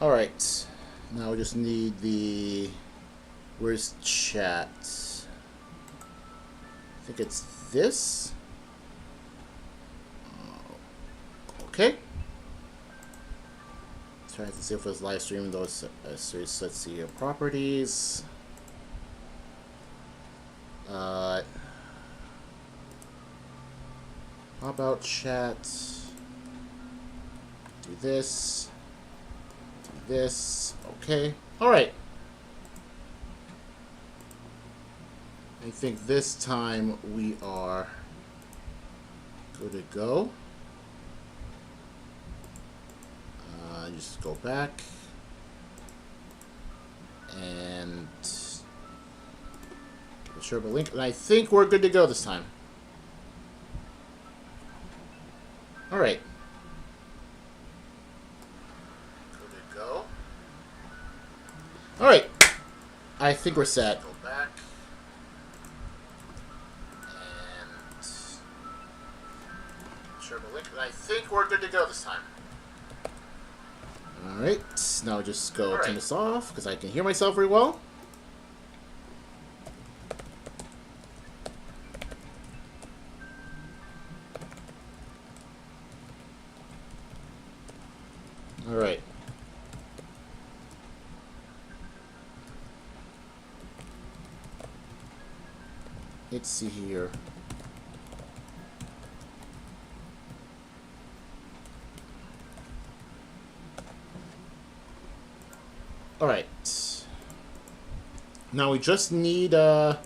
Alright. Now we just need the... Where's chat? I think it's this? Okay. Trying to see if it's live streaming those. Let's see here. Properties. How about chat? Do this. Do this. Okay. Alright. I think this time we are good to go. Just go back and share the link, and I think we're good to go this time. All right, good to go. All right, I think we're set. Go back and share the link, and I think we're good to go this time. Alright, now just go turn this off, because I can hear myself very well. Alright. Let's see here. Alright. Now we just need a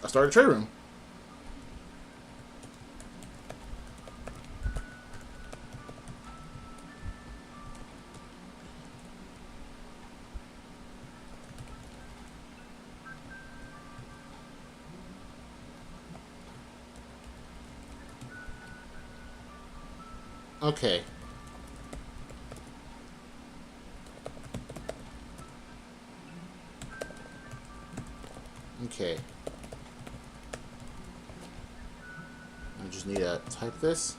starter trade room. Okay. Okay. I just need to type this.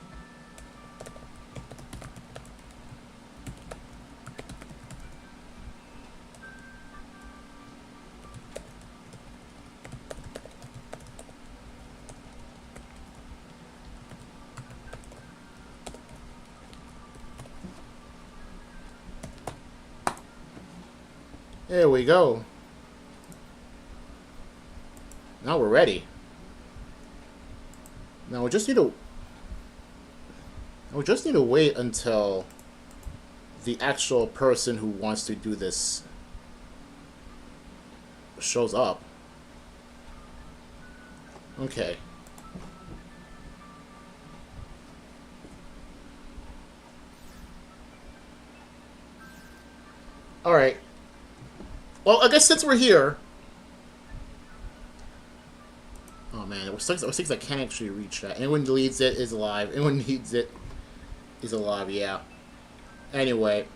There we go. Now we're ready. Now we just need to wait until the actual person who wants to do this shows up. Okay. Alright. Well, I guess since we're here... Oh man, it was six I can't actually reach that. Anyone who needs it is alive. Anyone who needs it is alive, yeah. Anyway.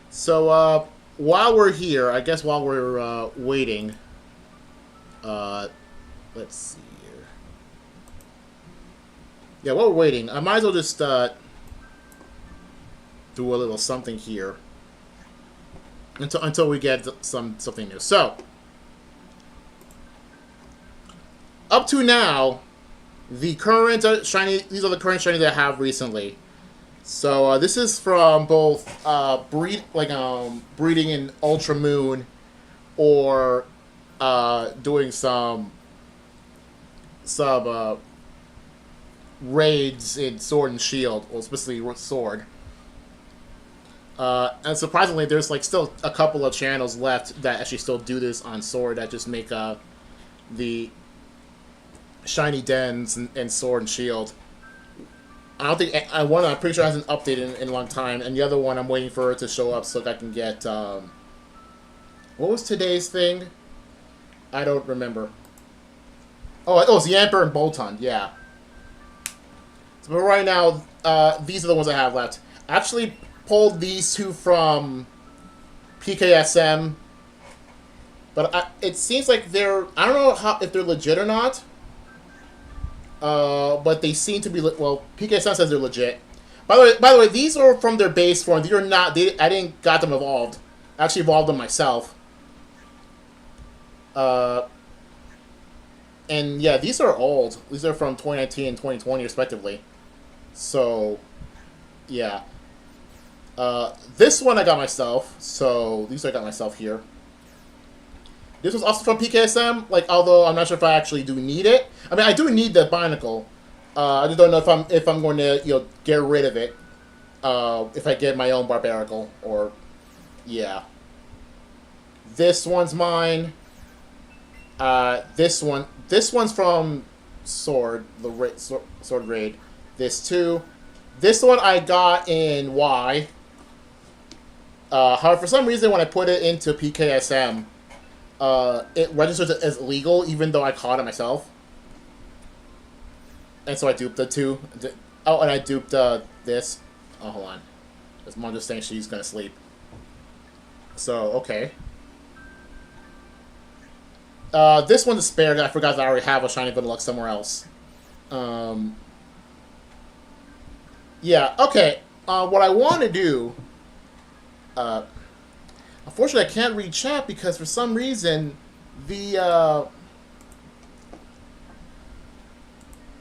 So, while we're here, I guess while we're waiting... let's see here. Yeah, while we're waiting, I might as well just do a little something here. Until we get something new. So, up to now, the current shiny. These are the current shiny that I have recently. So this is from both breeding in Ultra Moon, or doing some raids in Sword and Shield, well, specifically Sword. And surprisingly, there's like still a couple of channels left that actually still do this on Sword, that just make the shiny dens and Sword and Shield. I don't think one I'm pretty sure hasn't updated in a long time, and the other one I'm waiting for it to show up so that I can get what was today's thing? I don't remember. Oh, it's Yamper and Bolton, yeah. So, but right now, these are the ones I have left. Actually, pulled these two from PKSM, but it seems like they're... I don't know if they're legit or not, but they seem to be... Well, PKSM says they're legit, By the way, these are from their base form. These are not. I didn't got them evolved. I actually evolved them myself. And yeah, these are old. These are from 2019 and 2020 respectively. So, yeah. This one I got myself. So these I got myself here. This was also from PKSM. Like, although I'm not sure if I actually do need it. I mean, I do need the Binacle. I just don't know if I'm going to get rid of it. If I get my own Barbarical or yeah. This one's mine. This one's from Sword Raid. This too. This one I got in Y. However, for some reason when I put it into PKSM, it registers it as legal even though I caught it myself. And so I duped the two. Oh, and I duped this. Oh, hold on. This mom just saying she's gonna sleep. So, okay. This one's a spare. I forgot that I already have a shiny Vanilla somewhere else. Yeah, okay. What I want to do... unfortunately, I can't read chat because for some reason,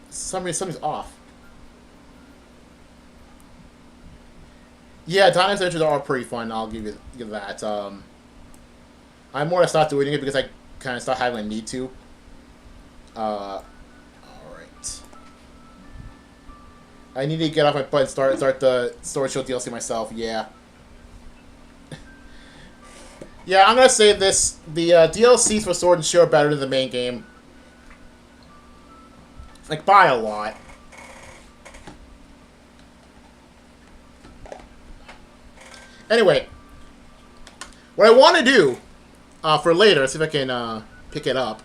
something's off. Yeah, Diamond's entries are all pretty fun. I'll give that. I'm more or less not doing it because I kind of stopped having a need to. Alright. I need to get off my butt and start the Sword Shield DLC myself, yeah. Yeah, I'm gonna say this. The DLCs for Sword and Shield are better than the main game. Like, by a lot. Anyway. What I want to do... for later, let's see if I can pick it up.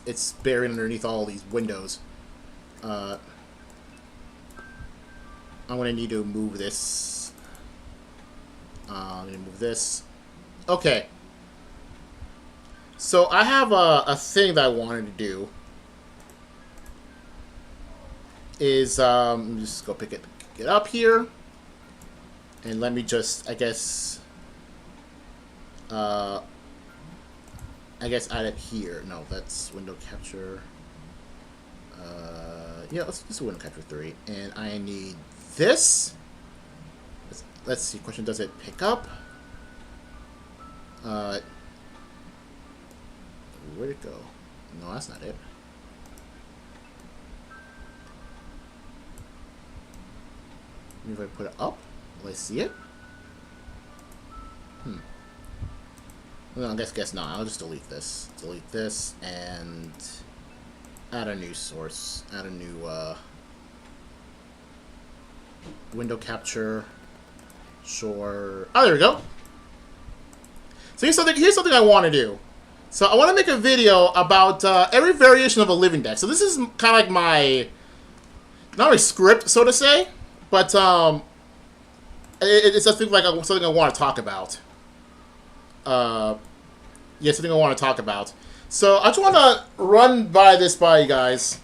It's buried underneath all these windows. I'm gonna need to move this. I'm gonna move this. Okay. So I have a thing that I wanted to do. Is let me just go pick it up here, and let me just I guess add it here. No, that's window capture. Yeah, let's do window capture 3, and I need this. Let's see. Question: does it pick up? Where'd it go? No, that's not it. Maybe if I put it up, will I see it? Well, I guess not. I'll just delete this. Delete this and add a new source. Add a new window capture. Sure. Oh, there we go. So here's something I want to do. So I want to make a video about every variation of a living deck. So this is kind of like my, not my script, so to say, but it's something like something I want to talk about. Yeah, something I want to talk about. So I just want to run by you guys,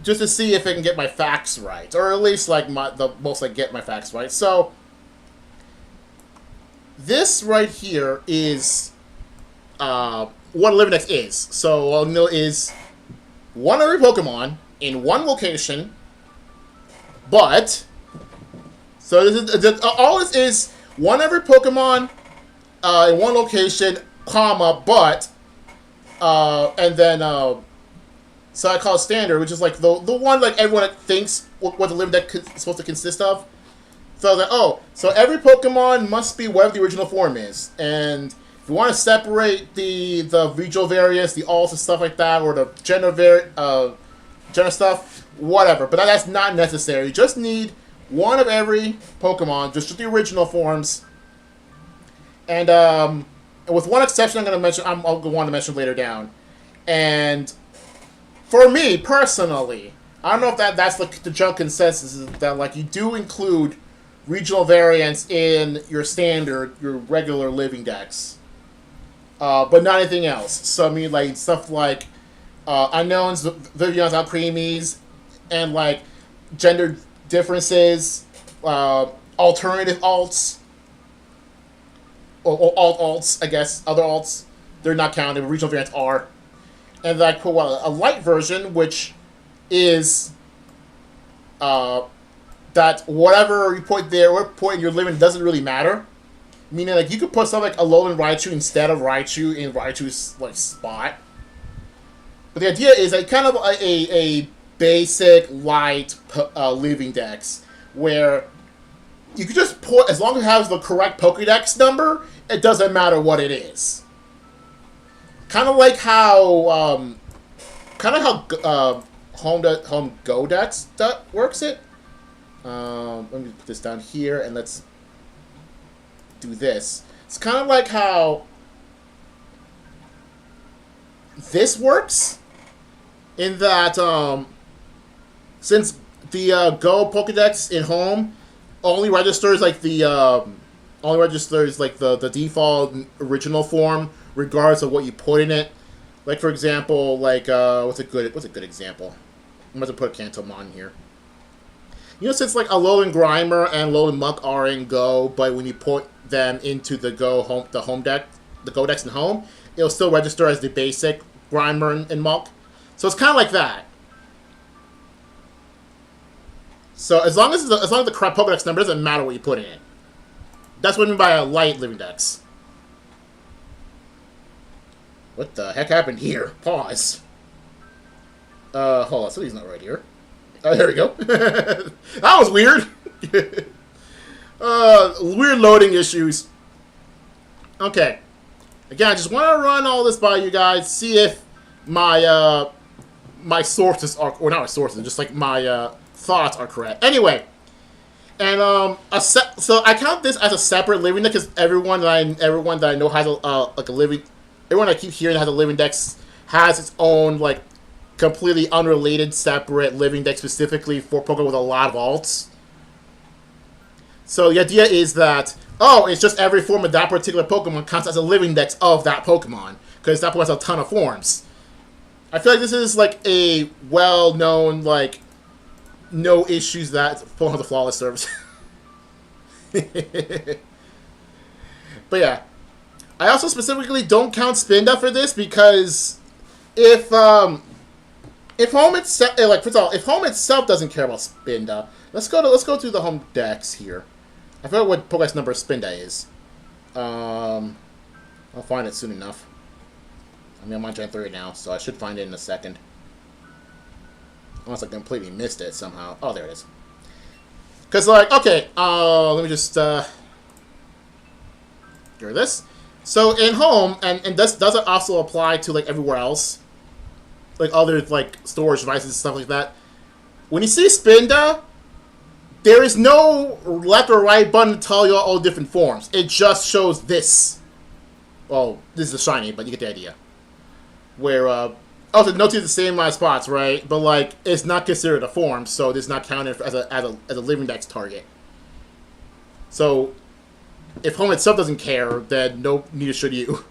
just to see if I can get my facts right, or at least like the most I get my facts right. So this right here is what a living deck is. So is one every Pokemon in one location, but so this is all this is one every Pokemon in one location, comma, but and then so I call it standard, which is like the one like everyone thinks what the living deck is supposed to consist of. So I was like, oh, so every Pokemon must be whatever the original form is, and if you want to separate the regional variants, the alts and stuff like that, or the general stuff, whatever. But that's not necessary. You just need one of every Pokemon, just the original forms. And with one exception, I'll want to mention later down. And for me personally, I don't know if that's the general consensus, is that like you do include regional variants in your regular living decks, but not anything else. So I mean, like stuff like unknowns, Vivians, Alcremies, and like gender differences, alternative alts, or alt alts, I guess, other alts. They're not counted, but regional variants are. And then I put a light version, which is that whatever you put there, or put in your limit doesn't really matter. Meaning, like, you could put something like Alolan Raichu instead of Raichu in Raichu's like spot. But the idea is like kind of a basic light living dex where you can just put, as long as it has the correct Pokédex number, it doesn't matter what it is. Kind of like how home Go Dex works it. Let me put this down here and let's do this. It's kind of like how this works in that since the Go Pokédex in home only registers like the default original form regardless of what you put in it. Like for example, like what's a good example? I'm going to put Cantomon here. You know, since like Alolan Grimer and Alolan Muck are in Go, but when you put them into the home deck, the Go Dex in home, it'll still register as the basic Grimer and Muck. So it's kind of like that. So as long as the correct Pokédex number, doesn't matter what you put in it. That's what I mean by a light living dex. What the heck happened here? Pause. Hold on, something's not right here. Oh, there we go. That was weird. Weird loading issues. Okay. Again, I just want to run all this by you guys, see if my my sources are, or not my sources, just like my thoughts are correct. Anyway, and so I count this as a separate living deck because everyone that I know has like a living. Everyone I keep hearing that has a living dex has its own like completely unrelated separate living deck specifically for Pokemon with a lot of alts. So the idea is that, oh, it's just every form of that particular Pokemon counts as a living dex of that Pokemon, because that Pokemon has a ton of forms. I feel like this is like a well-known, like, no issues that Pokemon has a flawless service. But yeah. I also specifically don't count Spinda for this because if home itself, like, first of all, if home itself doesn't care about Spinda, let's go through the home decks here. I forgot what Pokédex number Spinda is. I'll find it soon enough. I mean, I'm on Gen 3 now, so I should find it in a second. Unless I completely missed it somehow. Oh, there it is. Because, like, okay, let me just, get rid of this. So, in home, and this doesn't also apply to, like, everywhere else. Like, other, like, storage devices and stuff like that. When you see Spinda, there is no left or right button to tell you all different forms. It just shows this. Well, this is a shiny, but you get the idea. Where, also, notice the same spots, right? But, like, it's not considered a form, so it's not counted as a living dex target. So, if home itself doesn't care, then neither should you.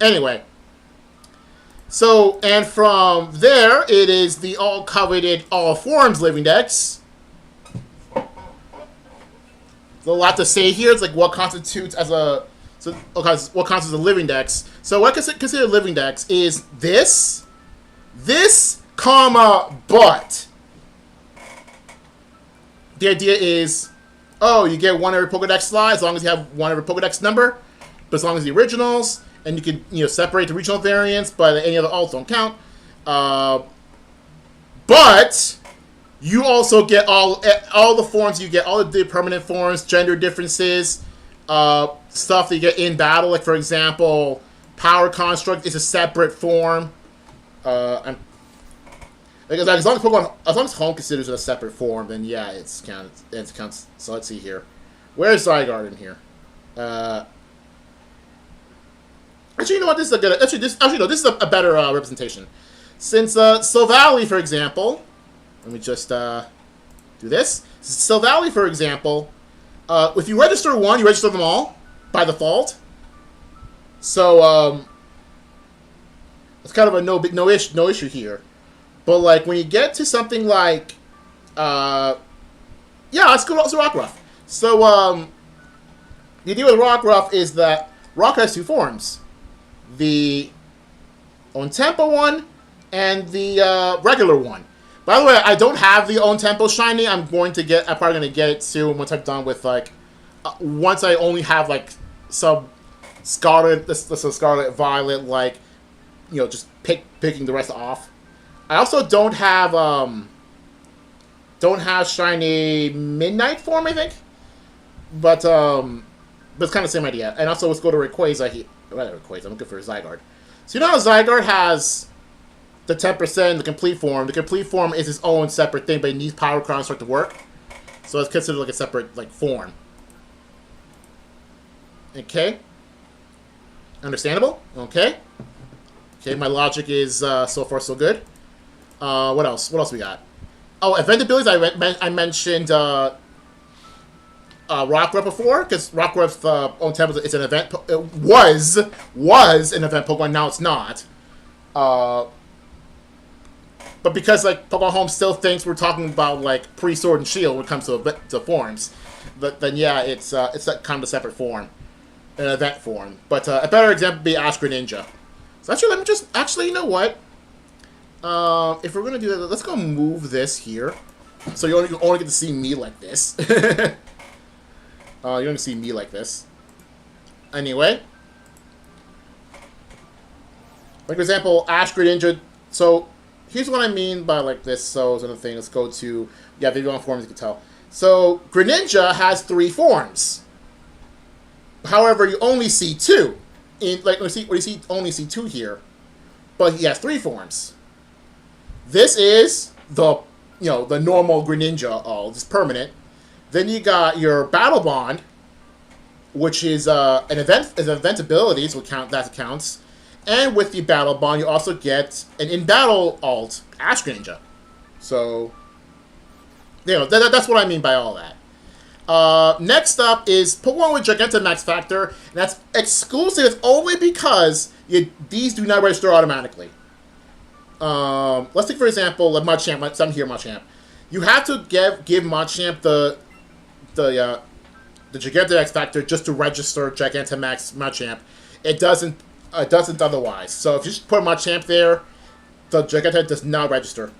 Anyway. So, and from there, it is the all-coveted all forms living dex. There's a lot to say here. It's like what constitutes as a... So, what constitutes a living dex. So what I consider a living dex is this, comma, but. The idea is, oh, you get one every Pokédex slot as long as you have one every Pokédex number, but as long as the originals, and you can separate the regional variants, but any other alts don't count. But you also get all the forms. You get all the permanent forms, gender differences, stuff that you get in battle. Like for example, Power Construct is a separate form. As long as home considers it a separate form, then yeah, it's counted. It counts. So let's see here. Where's Zygarde in here? Actually, you know what? This is a good. This is a better representation. Since Silvally, for example, let me just do this. Silvally, for example, if you register one, you register them all by default. So It's kind of a no issue here. But like when you get to something like, yeah, let's go to Rockruff. So the idea with Rockruff is that Rock has two forms: the on tempo one and the regular one. By the way, I don't have the on tempo shiny. I'm probably gonna get it soon once I'm done with like, once I only have like some Scarlet, this is Scarlet Violet, like, just picking the rest off. I also don't have shiny Midnight form, I think, but it's kind of the same idea. And also let's go to Rayquaza here. Rayquaza, I'm looking for Zygarde. So you know how Zygarde has the 10%, the complete form. The complete form is its own separate thing, but it needs Power Crown to start to work. So it's considered like a separate like form. Okay. Understandable? Okay. Okay, my logic is so far so good. What else? What else we got? Oh, event abilities. I mentioned Rockruff before, because Rockruff's own temple is an event. It was an event Pokemon. Now it's not. But because like Pokemon Home still thinks we're talking about like pre-Sword and Shield when it comes to forms, but then yeah, it's kind of a separate form, an event form. But a better example would be Ash Greninja. So actually, let me just you know what? If we're gonna do that, let's go move this here, so you only get to see me like this. You only see me like this. Anyway, like for example, Ash Greninja. So here's what I mean by like this. So another thing. Let's go to video on forms. You can tell. So Greninja has 3 forms. However, you only see 2. Only see 2 here, but he has 3 forms. This is the normal Greninja, just permanent. Then you got your Battle Bond, which is an event ability, so that counts. And with the Battle Bond, you also get an in-battle alt, Ash Greninja. So, that's what I mean by all that. Next up is Pokemon with Gigantamax Factor, and that's exclusive only because these do not register automatically. Let's take for example, like Machamp. I'm here, Machamp. You have to give Machamp the Gigantamax Factor just to register Gigantamax Machamp. It doesn't otherwise. So if you just put Machamp there, the Gigantamax does not register.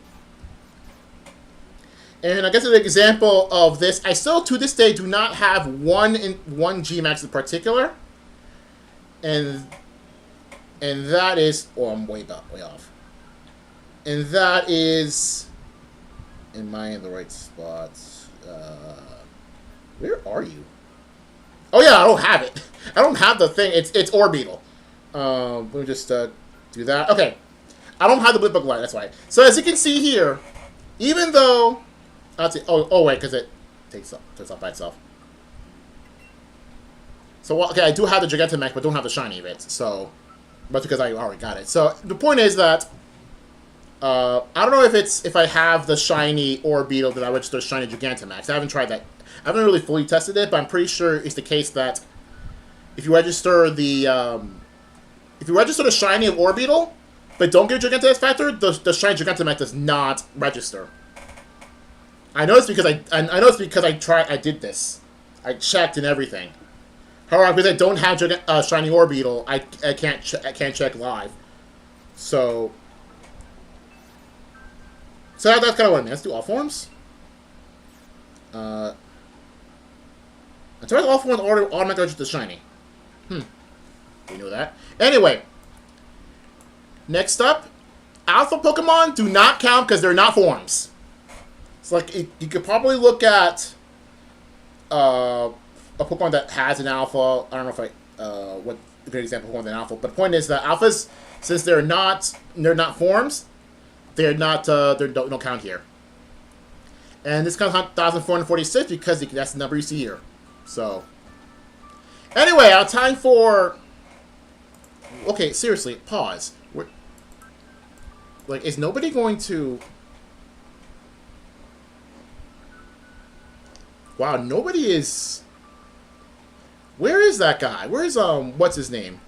And I guess an example of this, I still to this day do not have one Gmax in particular, and that is, I'm way off, and that is, am I in the right spot? Where are you? Oh yeah, I don't have it. I don't have the thing. It's Orbeetle. Let me just do that. Okay, I don't have the Blip Book Light. That's why. So as you can see here, even though wait, because it takes up by itself. So okay, I do have the Gigantamax, but don't have the shiny of it. So, but because I already got it. So the point is that I don't know if I have the shiny Orbeetle that I register shiny Gigantamax. I haven't tried that. I haven't really fully tested it, but I'm pretty sure it's the case that if you register the shiny of Orbeetle, but don't get Gigantamax Factor, the shiny Gigantamax does not register. I know it's because I did this. I checked and everything. However, because I don't have shiny Orbeetle, I can't check live. So that's kind of what I mean. Let's do all forms. Until all forms automatically register the shiny. You know that. Anyway, next up, Alpha Pokemon do not count because they're not forms. It's like you could probably look at a Pokemon that has an alpha. I don't know if what a great example of Pokemon with an alpha, but the point is that alphas, since they're not forms, they don't count here. And this comes 1,446 because that's the number you see here. So anyway, time for. Okay, seriously, pause. Is nobody going to? Wow, nobody is. Where is that guy? Where's what's his name?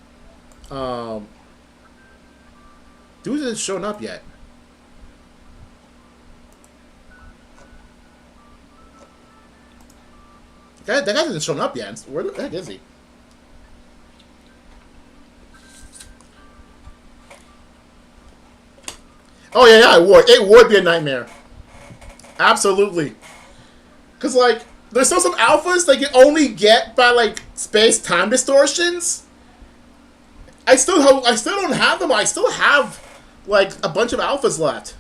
Dude isn't showing up yet. That guy hasn't shown up yet. Where the heck is he? Oh yeah, it would. It would be a nightmare. Absolutely. Cause like, there's still some alphas that you only get by like space-time distortions. I still don't have them. I still have like a bunch of alphas left.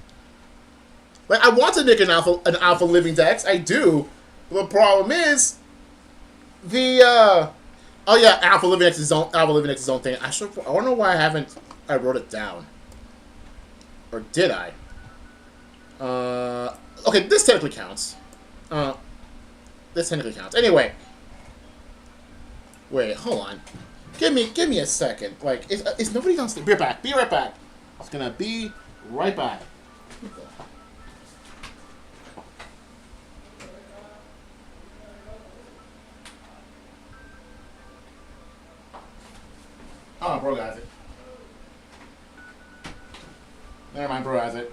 Like I want to make an alpha living dex. I do. The problem is the oh yeah, alpha living dex is its own thing. I don't know why I wrote it down. Or did I? Okay, this technically counts. This technically counts. Anyway. Wait, hold on. Give me a second. Like, is nobody downstairs? Be right back. Be right back. I was gonna be right back. Oh, bro has it. Never mind, bro has it.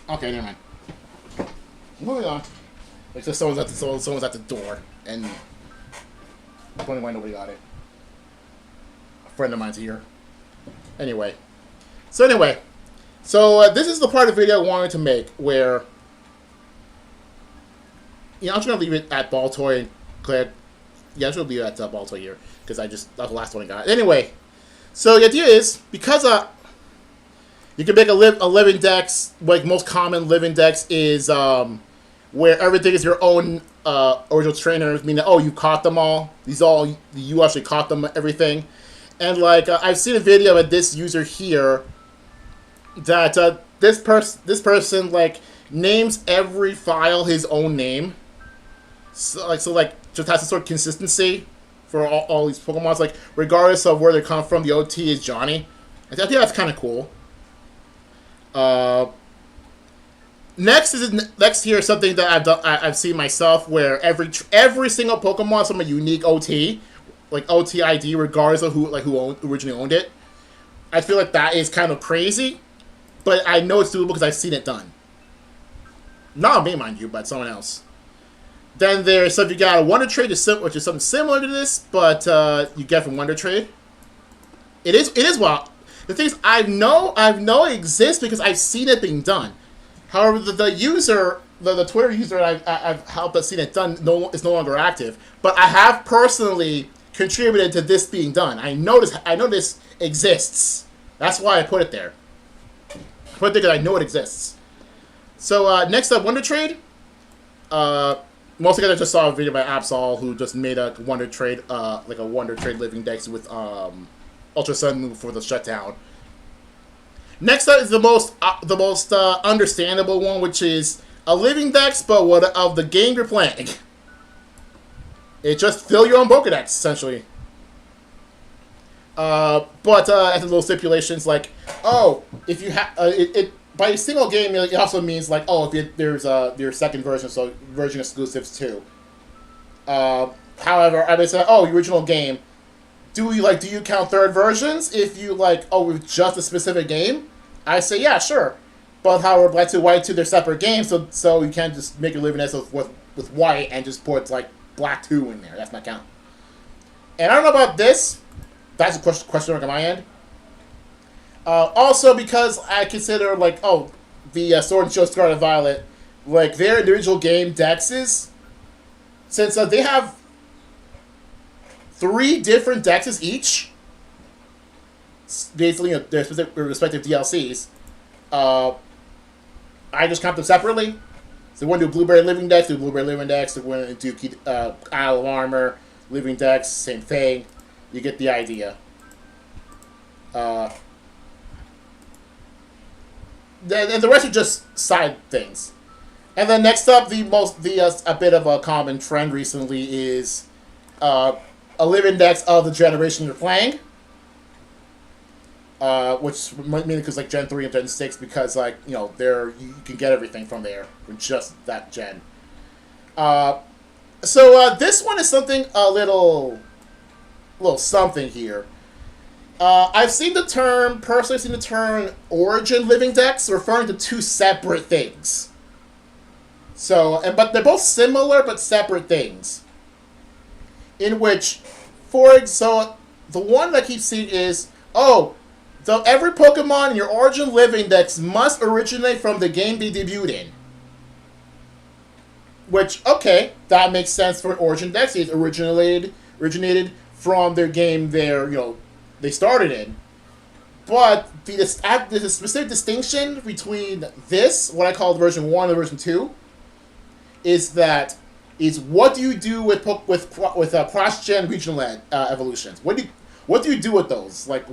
Okay, never mind. Moving on. Like, so someone's at the door, and I'm wondering why nobody got it. A friend of mine's here. Anyway, so this is the part of the video I wanted to make where, you know, I'm just gonna leave it at Baltoy and Claire. Yeah, I'm just gonna leave it at Baltoy here because that's the last one I got. Anyway, so the idea is because you can make a living dex. Like most common living dex is where everything is your own original trainers, meaning oh you caught them all. You actually caught them everything, and like I've seen a video of this user here that this person like names every file his own name, so just has a sort of consistency for all these Pokemon. Like regardless of where they come from, the OT is Johnny. I think that's kind of cool. Next here is something that I've seen myself, where every single Pokemon is from a unique OT, like OT ID, regardless of who originally owned it. I feel like that is kind of crazy, but I know it's doable because I've seen it done. Not me, mind you, but someone else. Then there's stuff you got a Wonder Trade, which is something similar to this, but you get from Wonder Trade. It is wild. The thing is, I know it exists because I've seen it being done. However, the user, the Twitter user I've helped us seen it done is no longer active. But I have personally contributed to this being done. I know this exists. That's why I put it there. I put it there because I know it exists. So next up, Wonder Trade. Most of you guys just saw a video by Absol who just made a Wonder Trade, like a Wonder Trade living dex with Ultra Sun Move for the shutdown. Next up is the most understandable one, which is a living dex, but of the game you're playing. It just fill your own Pokedex essentially. But as little stipulations like, oh, if you have it by a single game, it also means like, oh, if there's your second version, so version exclusives too. However, I would say, oh, the original game. Do you count third versions if you with just a specific game? I say yeah, sure. But however, Black 2, White 2, they're separate games, so you can't just make a living dex with White and just put like Black 2 in there. That's not count. And I don't know about this. That's a question mark on my end. Also, because I consider the Sword and Shield Scarlet Violet, like their individual game dexes, since they have 3 different dexes each, basically their respective DLCs. I just count them separately. So we want to do Blueberry Living Dex, do Blueberry Living Dex. So we want to do Isle of Armor, Living Dex, same thing. You get the idea. And the rest are just side things. And then next up, a bit of a common trend recently is a living dex of the generation you're playing. Which might mean because Gen 3 and Gen 6, because you can get everything from there from just that gen. So this one is something a little something here. I've seen the term, personally seen the term origin living decks referring to two separate things. So, but they're both similar but separate things. In which, so the one that I keep seeing is, every Pokemon in your origin living decks must originate from the game they debuted in. Which, okay, that makes sense for an origin deck. It originated from their game they started in. But there's a specific distinction between this, what I call version 1 and version 2, is what do you do with cross-gen regional evolutions? What do you do with those? Like,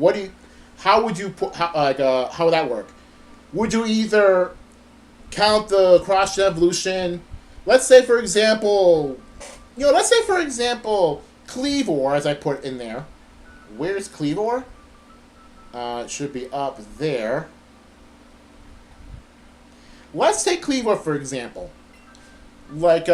how would that work? Would you either count the cross-gen evolution? Let's say, for example, Cleavor, as I put in there. Where's Cleavor? It should be up there. Let's take Cleavor, for example. Like,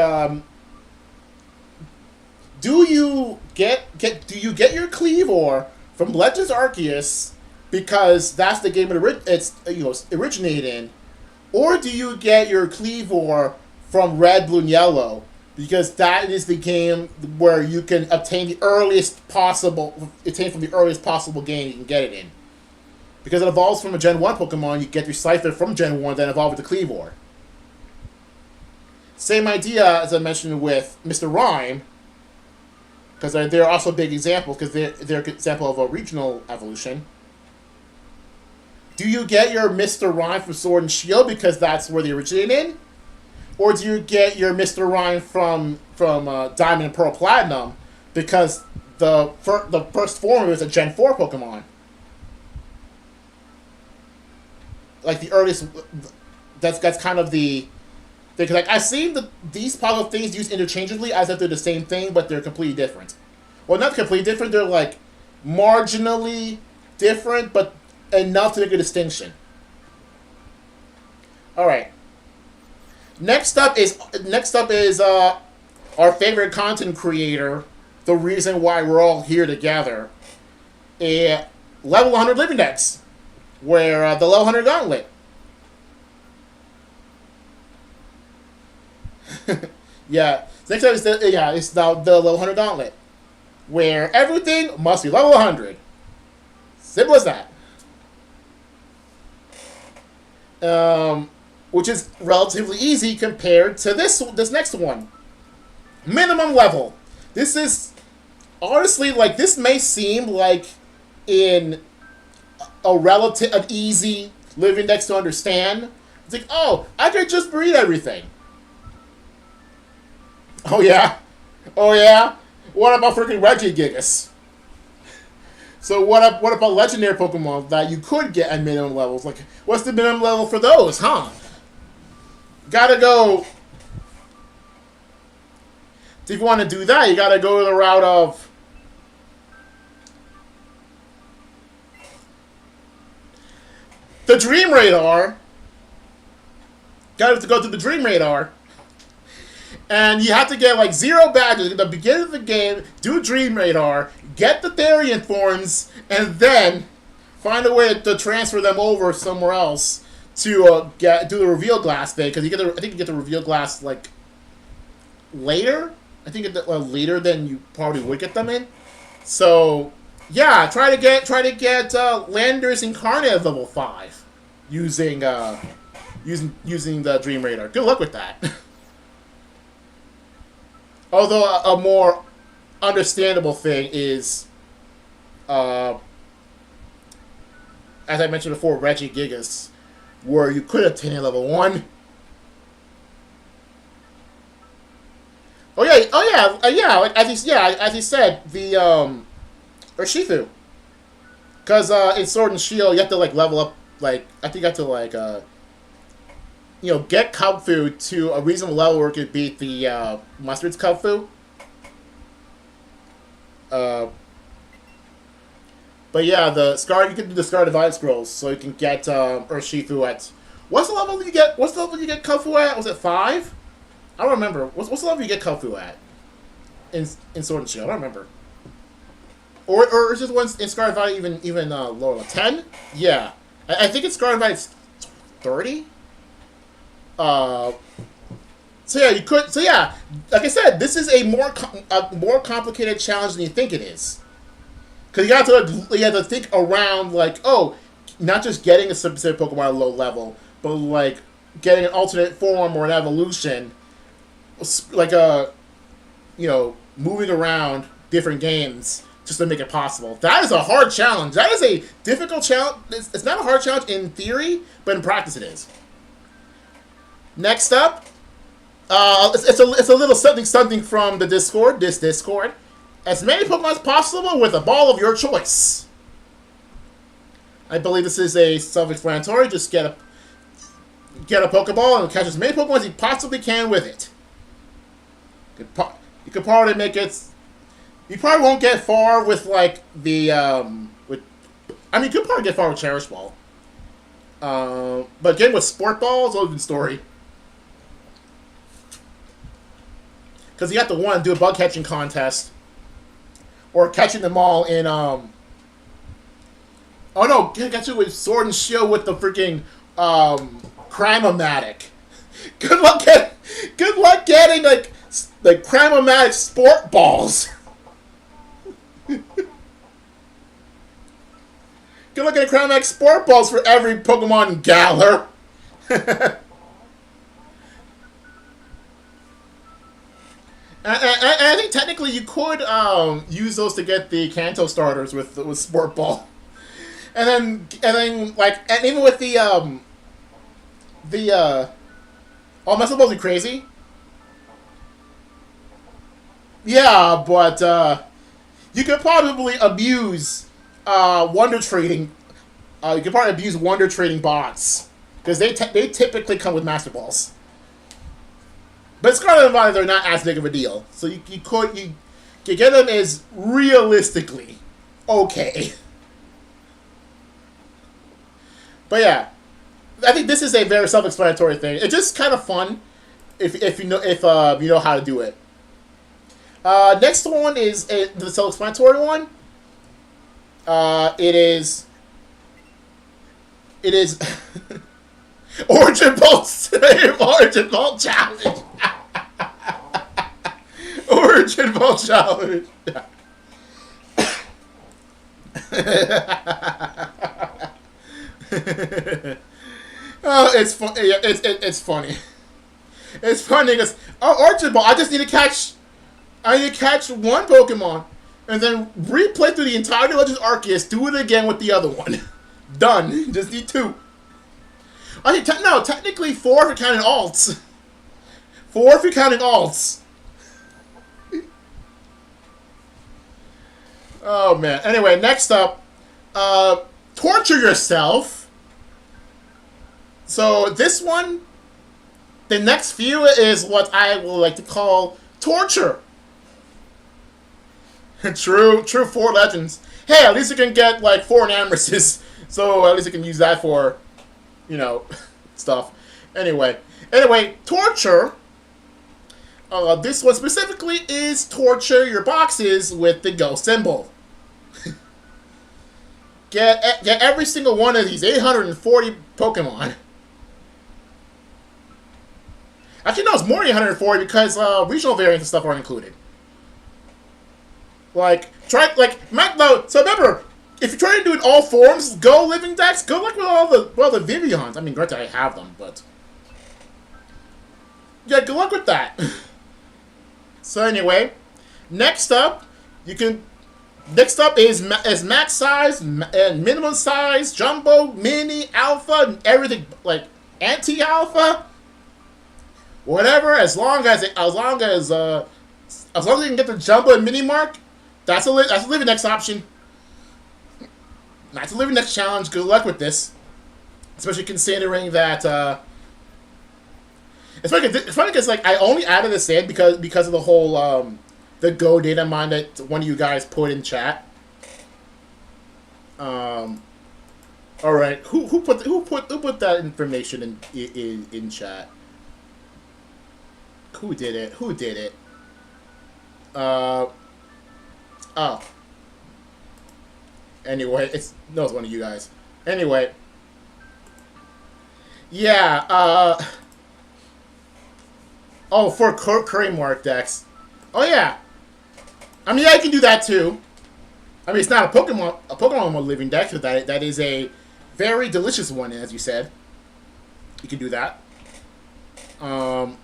do you get your Cleavor from Legends Arceus because that's the game it's originated in, or do you get your Cleavor from Red, Blue, and Yellow because that is the game where you can obtain from the earliest possible game you can get it in? Because it evolves from a Gen 1 Pokemon, you get your Scyther from Gen 1, then evolve with the Cleavor. Same idea as I mentioned with Mr. Rhyme, because they're also big examples, because they're an example of a regional evolution. Do you get your Mr. Rhyme from Sword and Shield because that's where they originated in? Or do you get your Mr. Rhyme from Diamond and Pearl Platinum because the first form was a Gen 4 Pokemon? Like the earliest, that's kind of the thing. Like I've seen these type of things used interchangeably as if they're the same thing, but they're completely different. Well, not completely different. They're like marginally different, but enough to make a distinction. All right. Next up is our favorite content creator. The reason why we're all here together. A level 100 living decks, where the level 100 gauntlet. Yeah. Next up is it's now the level 100 gauntlet, where everything must be level 100. Simple as that. Which is relatively easy compared to this next one. Minimum level. This is honestly this may seem like in an easy living deck to understand. It's like, oh, I could just breed everything. Oh yeah? What about freaking Regigigas? So what about legendary Pokemon that you could get at minimum levels? Like, what's the minimum level for those, huh? Gotta go. If you want to do that, you gotta go the route of the Dream Radar. Gotta go to the Dream Radar. And you have to get 0 badges at the beginning of the game, do Dream Radar, get the Therian forms, and then find a way to transfer them over somewhere else to do the reveal glass thing. Because I think you get the reveal glass later. I think later than you probably would get them in. So yeah, try to get Landers Incarnate at level 5 using the Dream Radar. Good luck with that. Although a more understandable thing is, as I mentioned before, Regigigas, where you could obtain a level 1. Yeah. As you said, the Urshifu, because in Sword and Shield you have to level up. I think you have to get Kubfu to a reasonable level where it could beat the Mustard's Kubfu. But yeah, you can do the Scar Divide Scrolls, so you can get Urshifu at what's the level you get Kubfu at? Was it 5? I don't remember. What's the level you get Kubfu at in Sword and Shield? I don't remember. or is this one in Scarlet Valley even lower? Like 10? Yeah, I think in Scarlet Valley it's 30. Uh, so yeah, you could. So yeah, like I said, this is a more complicated challenge than you think it is. Because you have to think around like, oh, not just getting a specific Pokemon at a low level, but like getting an alternate form or an evolution, like moving around different games just to make it possible. That is a hard challenge. That is a difficult challenge. It's not a hard challenge in theory, but in practice it is. Next up, it's a little something from the Discord. This Discord. As many Pokemon as possible with a ball of your choice. I believe this is a self-explanatory. Just get a Pokeball and catch as many Pokemon as you possibly can with it. You could probably make it. You probably won't get far with like the you could probably get far with Cherish Ball. But again, with Sport Ball, it's a different story. Because you have to want to do a bug catching contest. Or catching them all in, oh no, catch it with Sword and Shield with the freaking, Crymomatic. Good luck getting, like Crymomatic Sport Balls. Good luck getting Crymomatic Sport Balls for every Pokemon in Galar. And I think technically you could use those to get the Kanto starters with Sport Ball, and then even with the oh, am I supposed to be crazy? Yeah, but you could probably abuse Wonder Trading. You could probably abuse Wonder Trading bots because they typically come with Master Balls. But Scarlet Valley, they're not as big of a deal. So you get them as realistically okay. But yeah, I think this is a very self-explanatory thing. It's just kind of fun if you know how to do it. Next one is the self-explanatory one. It is Origin Bolt Origin Bolt Challenge. Origin Bolt Challenge. Oh, it's fun. It's funny. It's funny because Origin Ball. I need to catch one Pokemon and then replay through the entire Legends Arceus. Do it again with the other one. Done. Just need 2. I think technically 4 if you're counting alts. 4 if you're counting alts. Oh man. Anyway, next up, torture yourself. So this one, the next few is what I would like to call torture. True 4 legends. Hey, at least you can get like 4 Enamorses, so at least you can use that for, stuff. Anyway, torture. This one specifically is torture your boxes with the Go symbol. Get every single one of these 840 Pokemon. Actually, no, it's more than 840 because regional variants and stuff aren't included. So remember, if you're trying to do it in all forms, Go Living Dex, good luck with all the Vivians. I mean, granted, I have them, but yeah, good luck with that. So anyway, next up is max size and minimum size, jumbo, mini, alpha, and everything like anti-alpha, whatever. As long as you can get the jumbo and mini mark, that's a living next option. That's a living next challenge. Good luck with this, especially considering that. It's funny because like I only added this in because of the whole the Go data mine that one of you guys put in chat. All right, who put that information in chat? Who did it? Oh. Anyway, no, it's one of you guys. Anyway, yeah. Oh, for curry mark decks. Oh yeah. I mean, yeah, you can do that too. I mean, it's not a Pokemon living deck, but that is a very delicious one, as you said. You can do that. But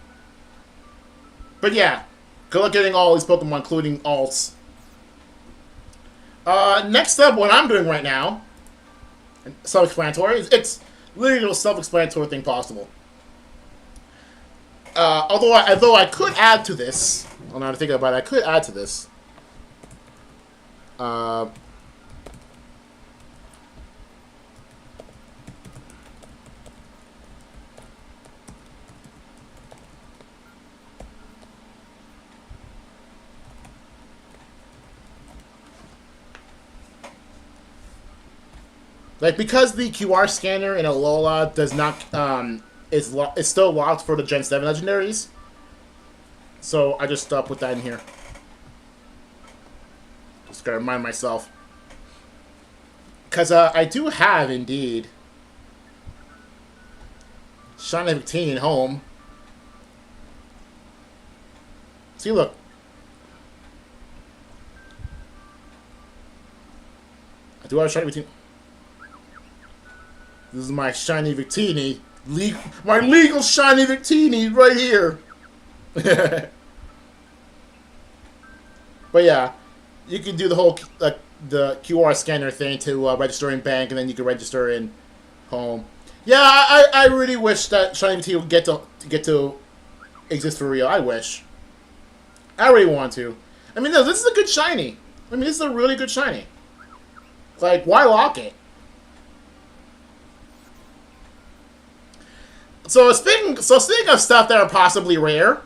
yeah, good luck getting all these Pokemon, including alts. Next up, what I'm doing right now, self-explanatory. It's literally the most self-explanatory thing possible. Although I could add to this. Well, now to think about it, I could add to this. Like, because the QR scanner in Alola does not is still locked for the Gen 7 legendaries. So I just put that in here. Just gotta remind myself. Because I do have, indeed, Shiny Victini at home. See, look. I do have Shiny Victini. This is my Shiny Victini. My legal Shiny Victini right here. But yeah, you can do the whole the QR scanner thing to register in bank, and then you can register in home. Yeah, I really wish that Shiny Victini would get to exist for real. I wish. I really want to. I mean, no, this is a good shiny. I mean, this is a really good shiny. Like, why lock it? So speaking of stuff that are possibly rare,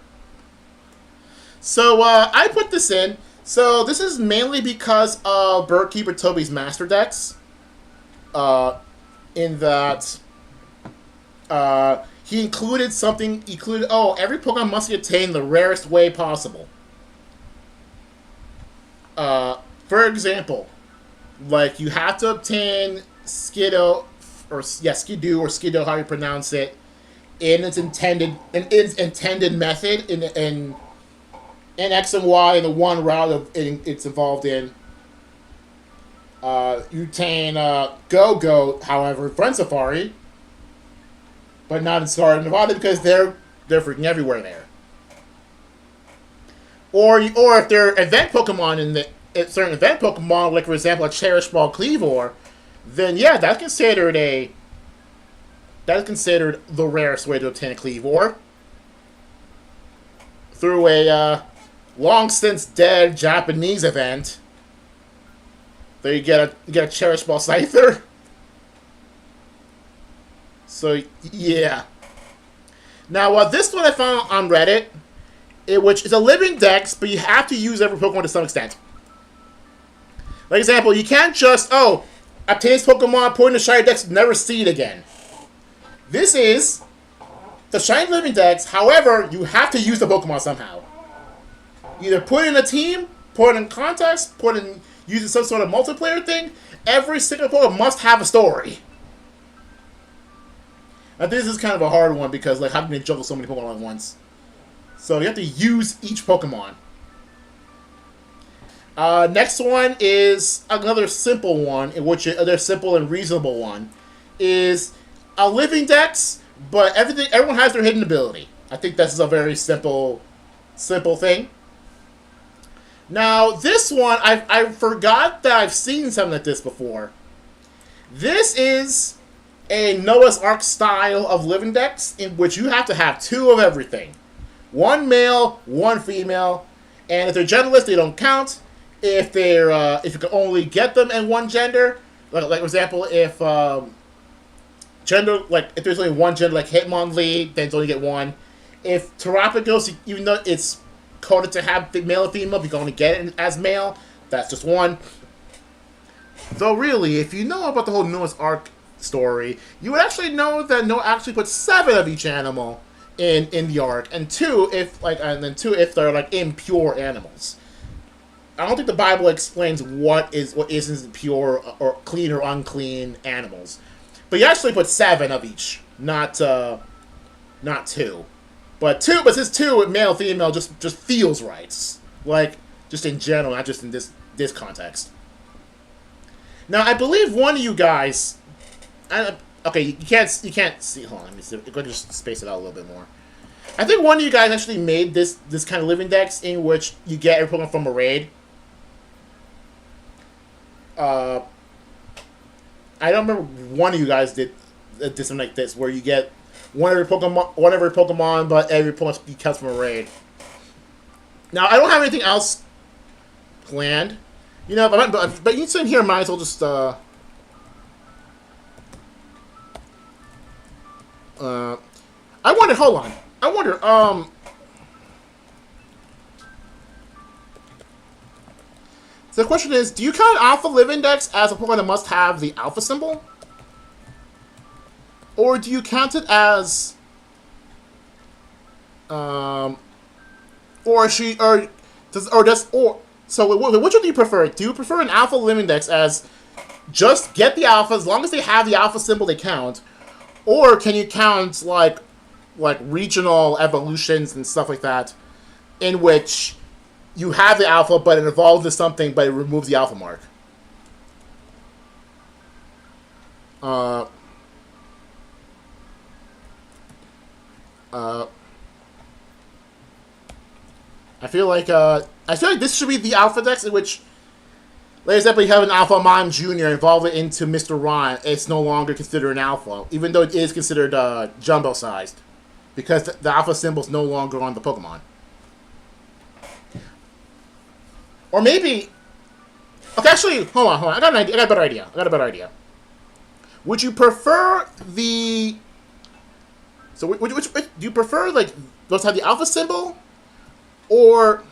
so I put this in. So this is mainly because of Birdkeeper Toby's Master Decks. In that he included something. Every Pokemon must be obtained the rarest way possible. For example, like you have to obtain Skiddo Skidoo or Skiddo, how you pronounce it, in its intended method in X and Y in the one route it's involved in. You obtain Go-Go, however, in Friend Safari, but not in Scarlet Nevada because they're freaking everywhere there. Or if they're event Pokemon certain event Pokemon, like for example a Cherish Ball Cleavor, then yeah, that's considered the rarest way to obtain a Cleavor. Through a long since dead Japanese event. There you get a Cherish Ball Scyther. So yeah. Now this one I found on Reddit, which is a living dex, but you have to use every Pokemon to some extent. Like example, you can't just obtain this Pokemon, put in the shiny dex, never see it again. This is the shiny living dex. However, you have to use the Pokemon somehow. Either put in a team, put in contest, using some sort of multiplayer thing. Every single Pokemon must have a story. Now this is kind of a hard one because like how can you juggle so many Pokemon at once? So you have to use each Pokemon. Next one is another simple one, in which another simple and reasonable one is a living dex, but everyone has their hidden ability. I think this is a very simple thing. Now this one, I forgot that I've seen something like this before. This is a Noah's Ark style of living dex in which you have to have two of everything. One male, one female, and if they're genderless, they don't count. If you can only get them in one gender, like for example, if if there's only one gender, like Hitmonlee, then it's only get one. If Terapagos, even though it's coded to have male and female, if you can only get it as male, that's just one. Though really, if you know about the whole Noah's Ark story, you would actually know that Noah actually put 7 of each animal in the Ark, and 2 if they're like impure animals. I don't think the Bible explains what isn't pure or clean or unclean animals. But you actually put 7 of each, not 2. But since 2, male female just feels right. Like just in general, not just in this context. Now I believe one of you guys. Okay, you can't see. Hold on, let me see. Go just space it out a little bit more. I think one of you guys actually made this kind of living dex in which you get every Pokemon from a raid. I don't remember one of you guys did something like this where you get one every Pokemon, but every Pokemon comes from a raid. Now I don't have anything else planned, you know. But you sit here, might as well just I wonder. Hold on. I wonder. So the question is, do you count Alpha Live Index as a Pokemon that must have the Alpha symbol? Or do you count it as... So which one do you prefer? Do you prefer an Alpha Live Index as just get the Alpha, as long as they have the Alpha symbol they count? Or can you count, like regional evolutions and stuff like that, in which you have the Alpha, but it evolves to something, but it removes the Alpha mark? I feel like this should be the Alpha Dex, in which, like example, you have an Alpha Mime Jr. evolve it into Mr. Rhyme. It's no longer considered an Alpha, even though it is considered jumbo sized, because the Alpha symbol is no longer on the Pokemon. Or maybe, okay, actually, hold on. I got a better idea. Would you prefer the? So, which do you prefer? Like, those have the Alpha symbol, or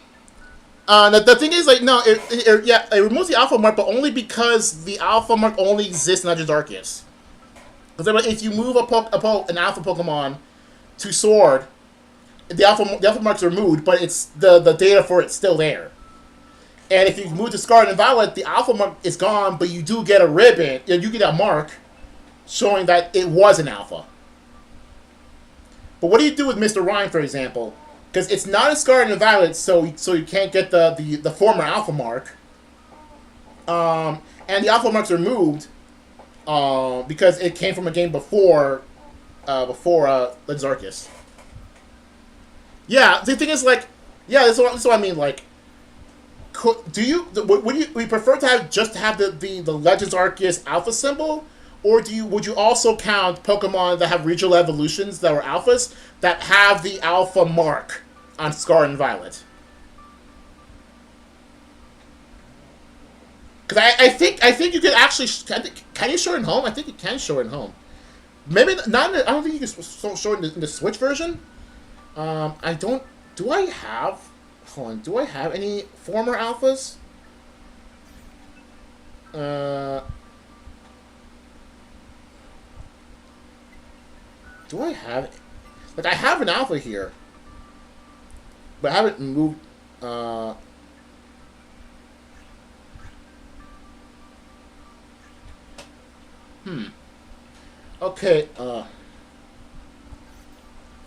the thing is, like, no, it removes the Alpha mark, but only because the Alpha mark only exists in Legends Arceus. Because if you move an Alpha Pokemon to Sword, the Alpha mark's removed, but it's the data for it's still there. And if you move to Scarlet and Violet, the Alpha mark is gone, but you do get a ribbon, you get a mark showing that it was an Alpha. But what do you do with Mr. Rhyme, for example? Because it's not in Scarlet and Violet, so you can't get the former Alpha mark. And the Alpha mark's removed because it came from a game before Legends Arceus. Yeah, the thing is, like, yeah, that's what I mean, like, would you prefer to have the Legends Arceus Alpha symbol, or would you also count Pokemon that have regional evolutions that were Alphas that have the Alpha mark on Scarlet and Violet? Because I think you could actually, can you show it in Home? I think you can show it in Home. Maybe not. I don't think you can show it in the Switch version. I don't. Do I have? Hold on. Do I have any former Alphas? Do I have? Like, I have an Alpha here, but I haven't moved. Okay. Oh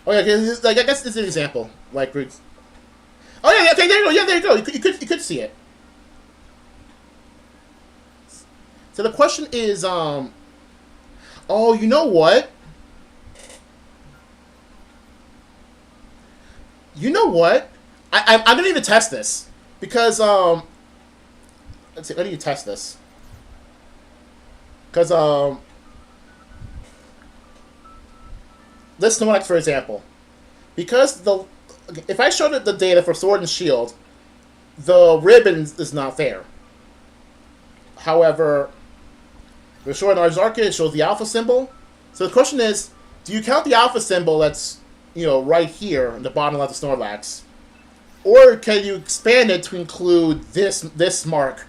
yeah. Like, I guess this is an example. Like, oh yeah. Okay. There you go. Yeah. There you go. You could see it. So the question is, oh, you know what? You know what? I'm gonna need to test this because let's see. I need to test this because listen to Snorlax, for example, because if I showed it the data for Sword and Shield, the ribbon is not there. However, the Sword and Arceus shows the Alpha symbol. So the question is, do you count the Alpha symbol that's, you know, right here in the bottom left of Snorlax, or can you expand it to include this mark?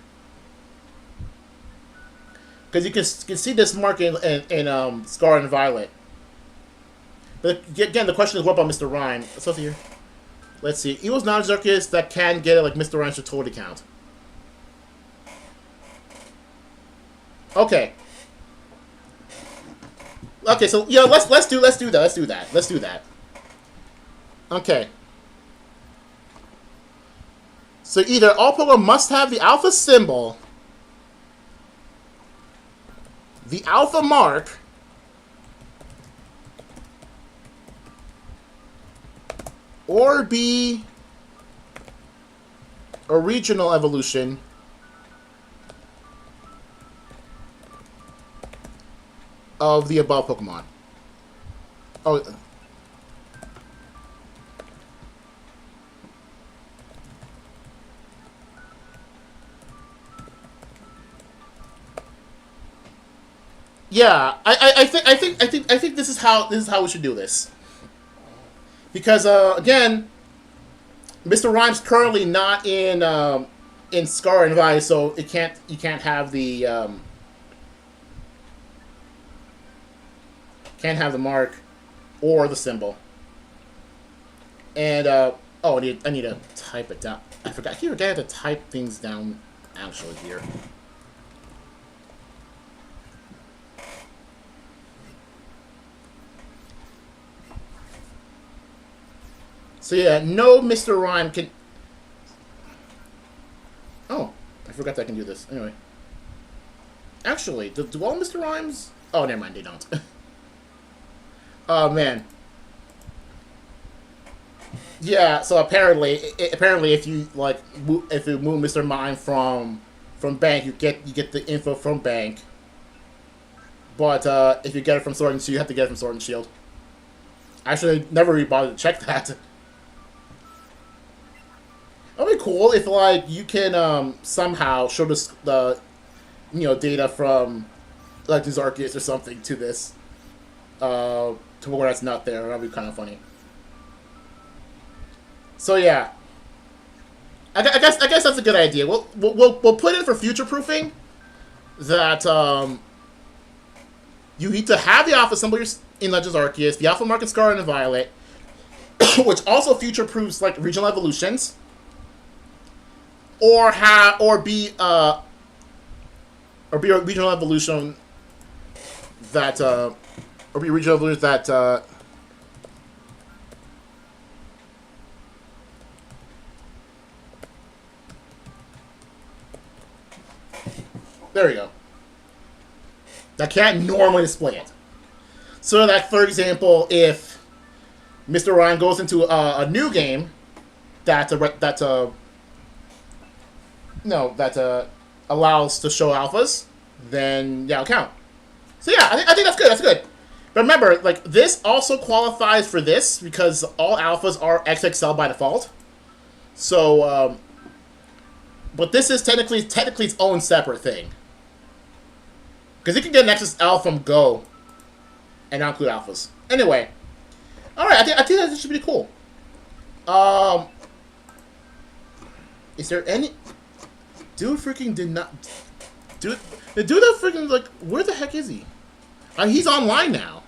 Because you can see this mark in Scarlet and Violet. But again, the question is, what about Mr. Rhyme? Let's see here. Let's see. Evil's non-Arceus that can get it, like Mr. Rhyme should totally count. Okay. Okay, so yeah, let's do that. Okay. So either all Pokemon must have the Alpha symbol, the Alpha mark, or be a regional evolution of the above Pokemon. Oh, yeah. I think this is how we should do this. Because again, Mr. Rhyme's currently not in Scar and Vice, so you can't have the mark or the symbol. And oh, I need to type it down. I forgot. I keep forgetting to type things down actually here. So yeah, no Mr. Rhyme can. Oh, I forgot that I can do this. Anyway, actually, do all Mr. Rhymes? Oh, never mind, they don't. Oh man. Yeah. So apparently, if you if you move Mr. Mime from Bank, you get the info from Bank. But if you get it from Sword and Shield, you have to get it from Sword and Shield. Actually, I never really bothered to check that. That'd be cool if you can somehow show the data from Legends Arceus or something to this to where that's not there. That'd be kind of funny. So yeah, I guess that's a good idea. We'll put in for future proofing that you need to have the Alpha symbol in Legends Arceus, the Alpha mark in Scarlet and Violet, which also future proofs regional evolutions. Or be a regional evolution that there we go. That can't normally display it. So that, for example, if Mr. Ryan goes into a new game that allows to show alphas, then yeah, it'll count. So yeah, I think that's good. That's good. But remember, this also qualifies for this because all alphas are XXL by default. So, but this is technically its own separate thing. Because you can get an XXL from Go and not include alphas. Anyway, all right, I think that should be cool. Is there any? Dude freaking did not. Dude, the dude that freaking where the heck is he? He's online now.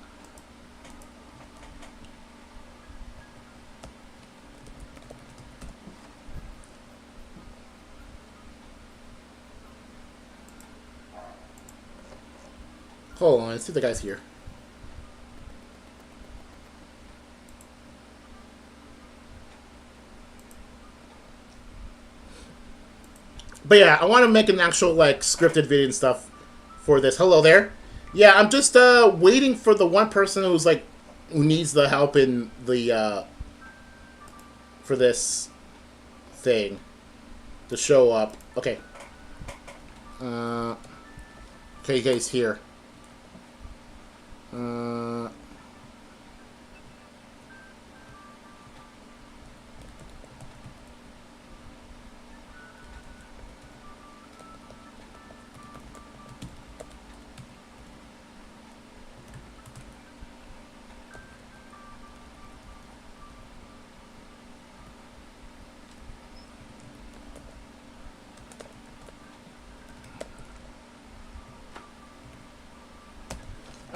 Hold on, let's see if the guy's here. But yeah, I want to make an actual scripted video and stuff for this. Hello there. Yeah, I'm just waiting for the one person who's who needs the help in the for this thing to show up. Okay. Okay, guys, here.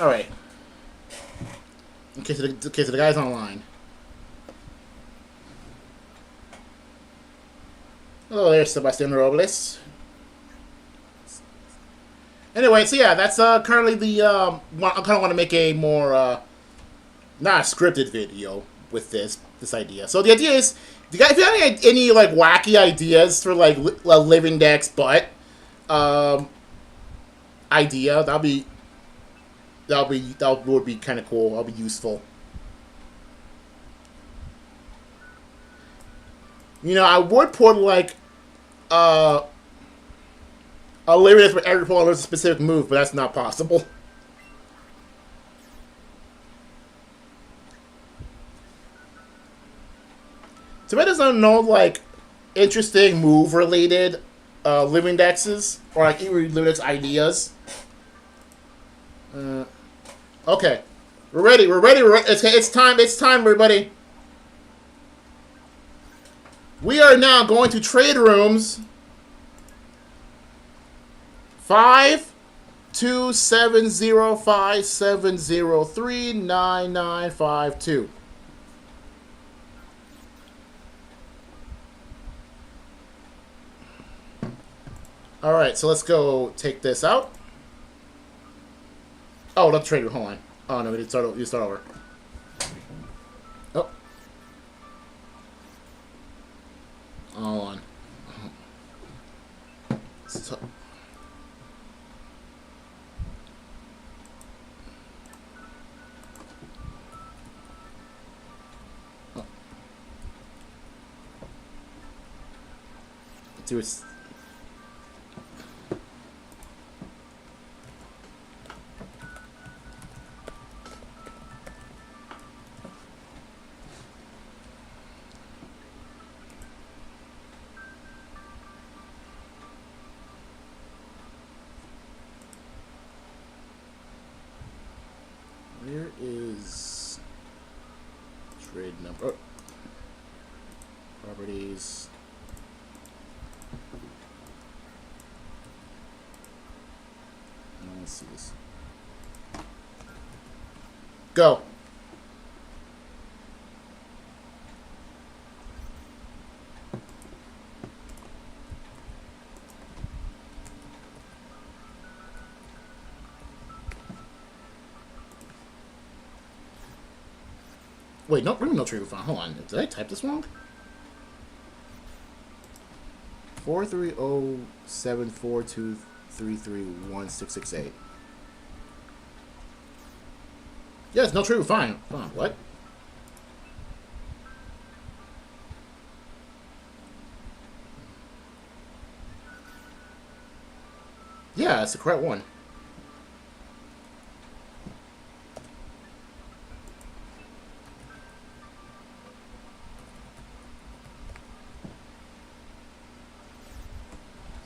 All right. Okay, so the guy's online. Hello there, Sebastian Robles. Anyway, so yeah, that's currently the I kind of want to make a more not a scripted video with this idea. So the idea is, if you have any like wacky ideas for like living deck's butt idea, that would be kind of cool. That'll be useful. You know, I would put like a living deck for every opponent learns a specific move, but that's not possible. So I don't know like interesting move related living dexes or like even living dex ideas. Okay, we're ready. We're ready. It's time. It's time, everybody. We are now going to trade rooms 5270570399952. All right, so let's go take this out. Oh, not trade room. Hold on. Oh no, we did start. You start over. Oh. Hold on. So. Oh. Do it. Where is trade number? Oh. Properties. Let's see this. Go. Wait, no, no trade file. Hold on. Did I type this wrong? 4307423316668. Yes, no trade fine. Fine. What? Yeah, that's the correct one.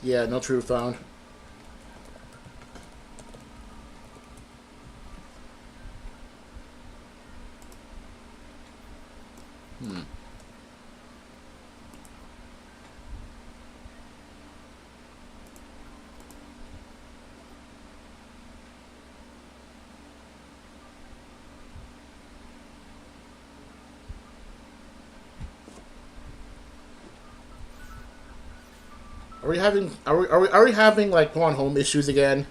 Yeah, no true found. Are we having like pawn home issues again?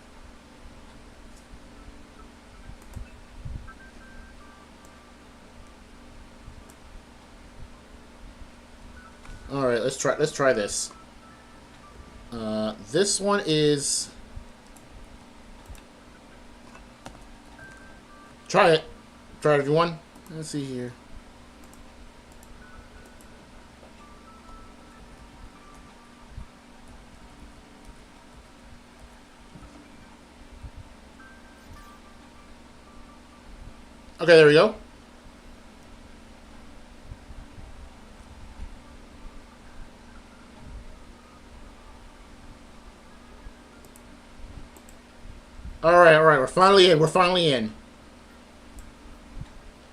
All right, let's try this. This one is try it. Try it, everyone. Let's see here. Okay, there we go. All right, we're finally in. We're finally in.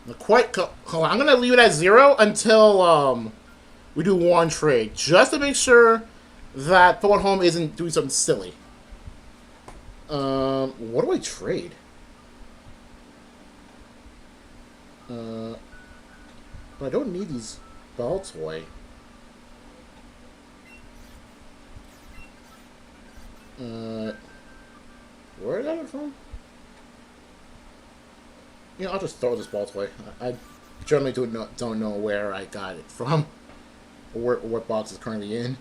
Hold on. I'm gonna leave it at 0 until we do one trade, just to make sure that Phone Home isn't doing something silly. What do I trade? But I don't need these ball toy. What from? You know, I'll just throw this ball away. I generally don't know where I got it from, or what box it's currently in.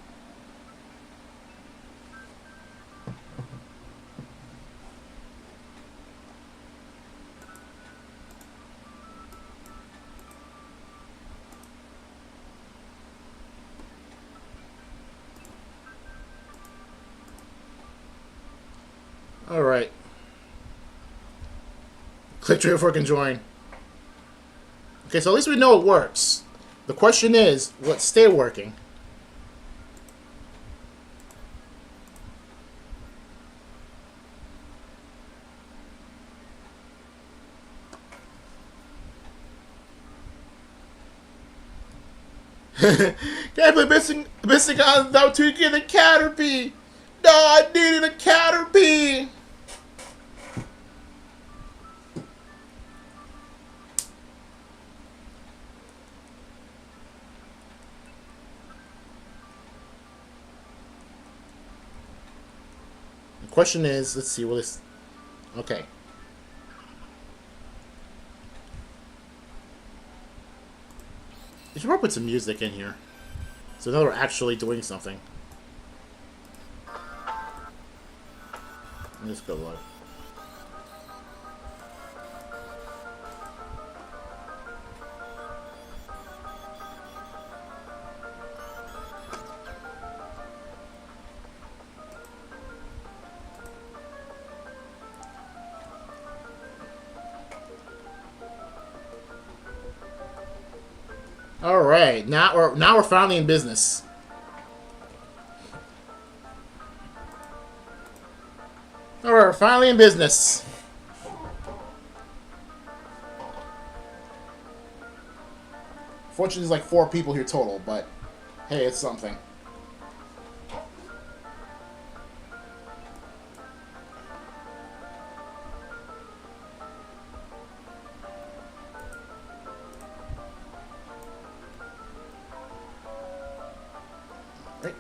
Alright. Click trigger for can join. Okay, so at least we know it works. The question is, will it stay working? Can't be missing out without tweaking the Caterpie! No, I needed a Caterpie! The question is, let's see, will this... Okay. You should probably put some music in here. So now we're actually doing something. Let's go low. All right, now we're finally in business. All right, we're finally in business. Fortunately, there's like 4 people here total, but hey, it's something. Right.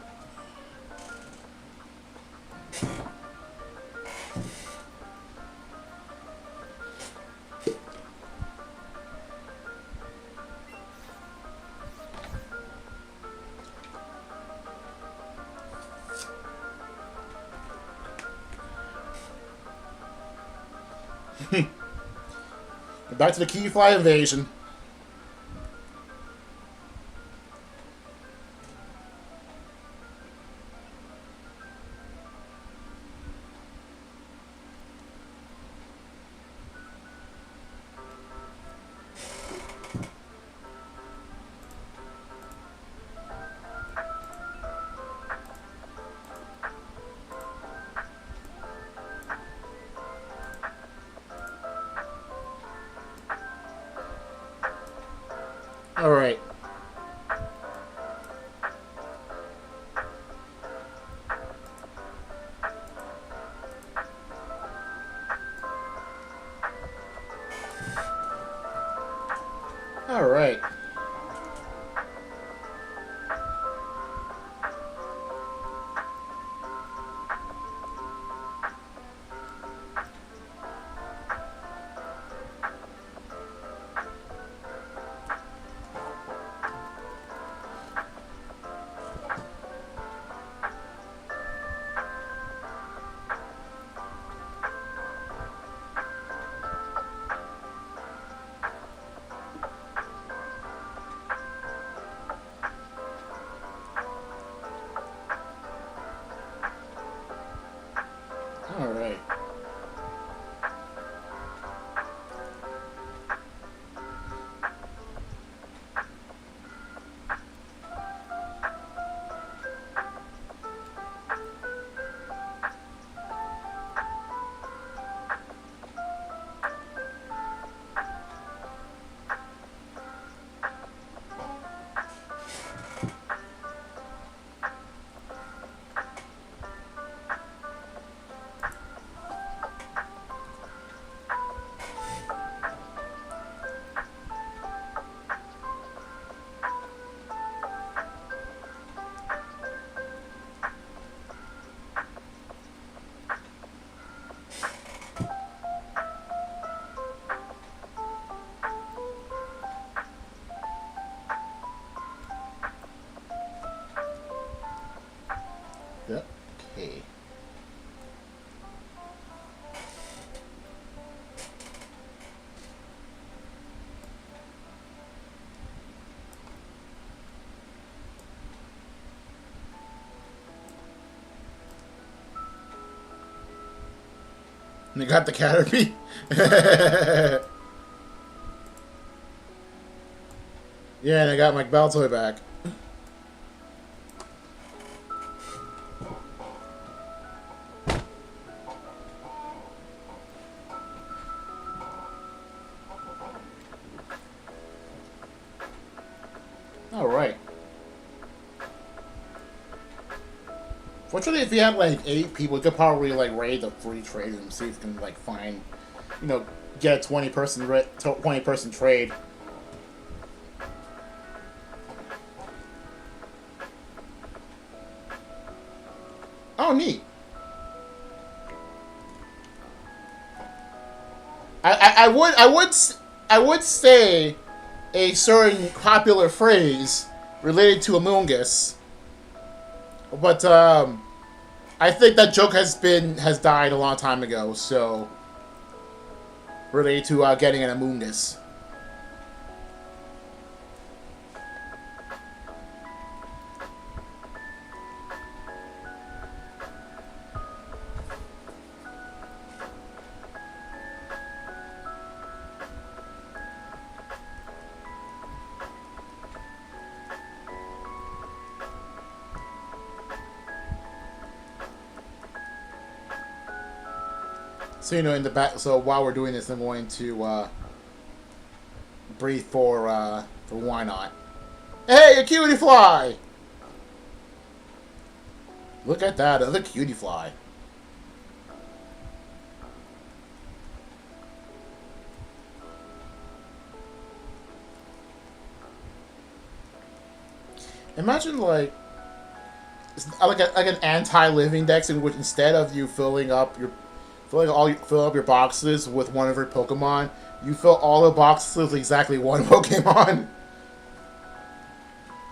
Back to the key fly invasion. All right. All right. You got the Caterpie? Yeah, and I got my Baltoy back. Alright. Fortunately, if you had like 8 people, you could probably like raid the free trade and see if you can like find, you know, get a 20-person trade. Oh, neat. I would say a certain popular phrase related to Among Us, but I think that joke has died a long time ago. So related to getting an Among Us. So, you know, in the back. So while we're doing this, I'm going to breathe for why not? Hey, a cutie fly! Look at that, other cutie fly. Imagine like an anti-living dex in which instead of you filling up your boxes with one of your Pokemon, you fill all the boxes with exactly one Pokemon.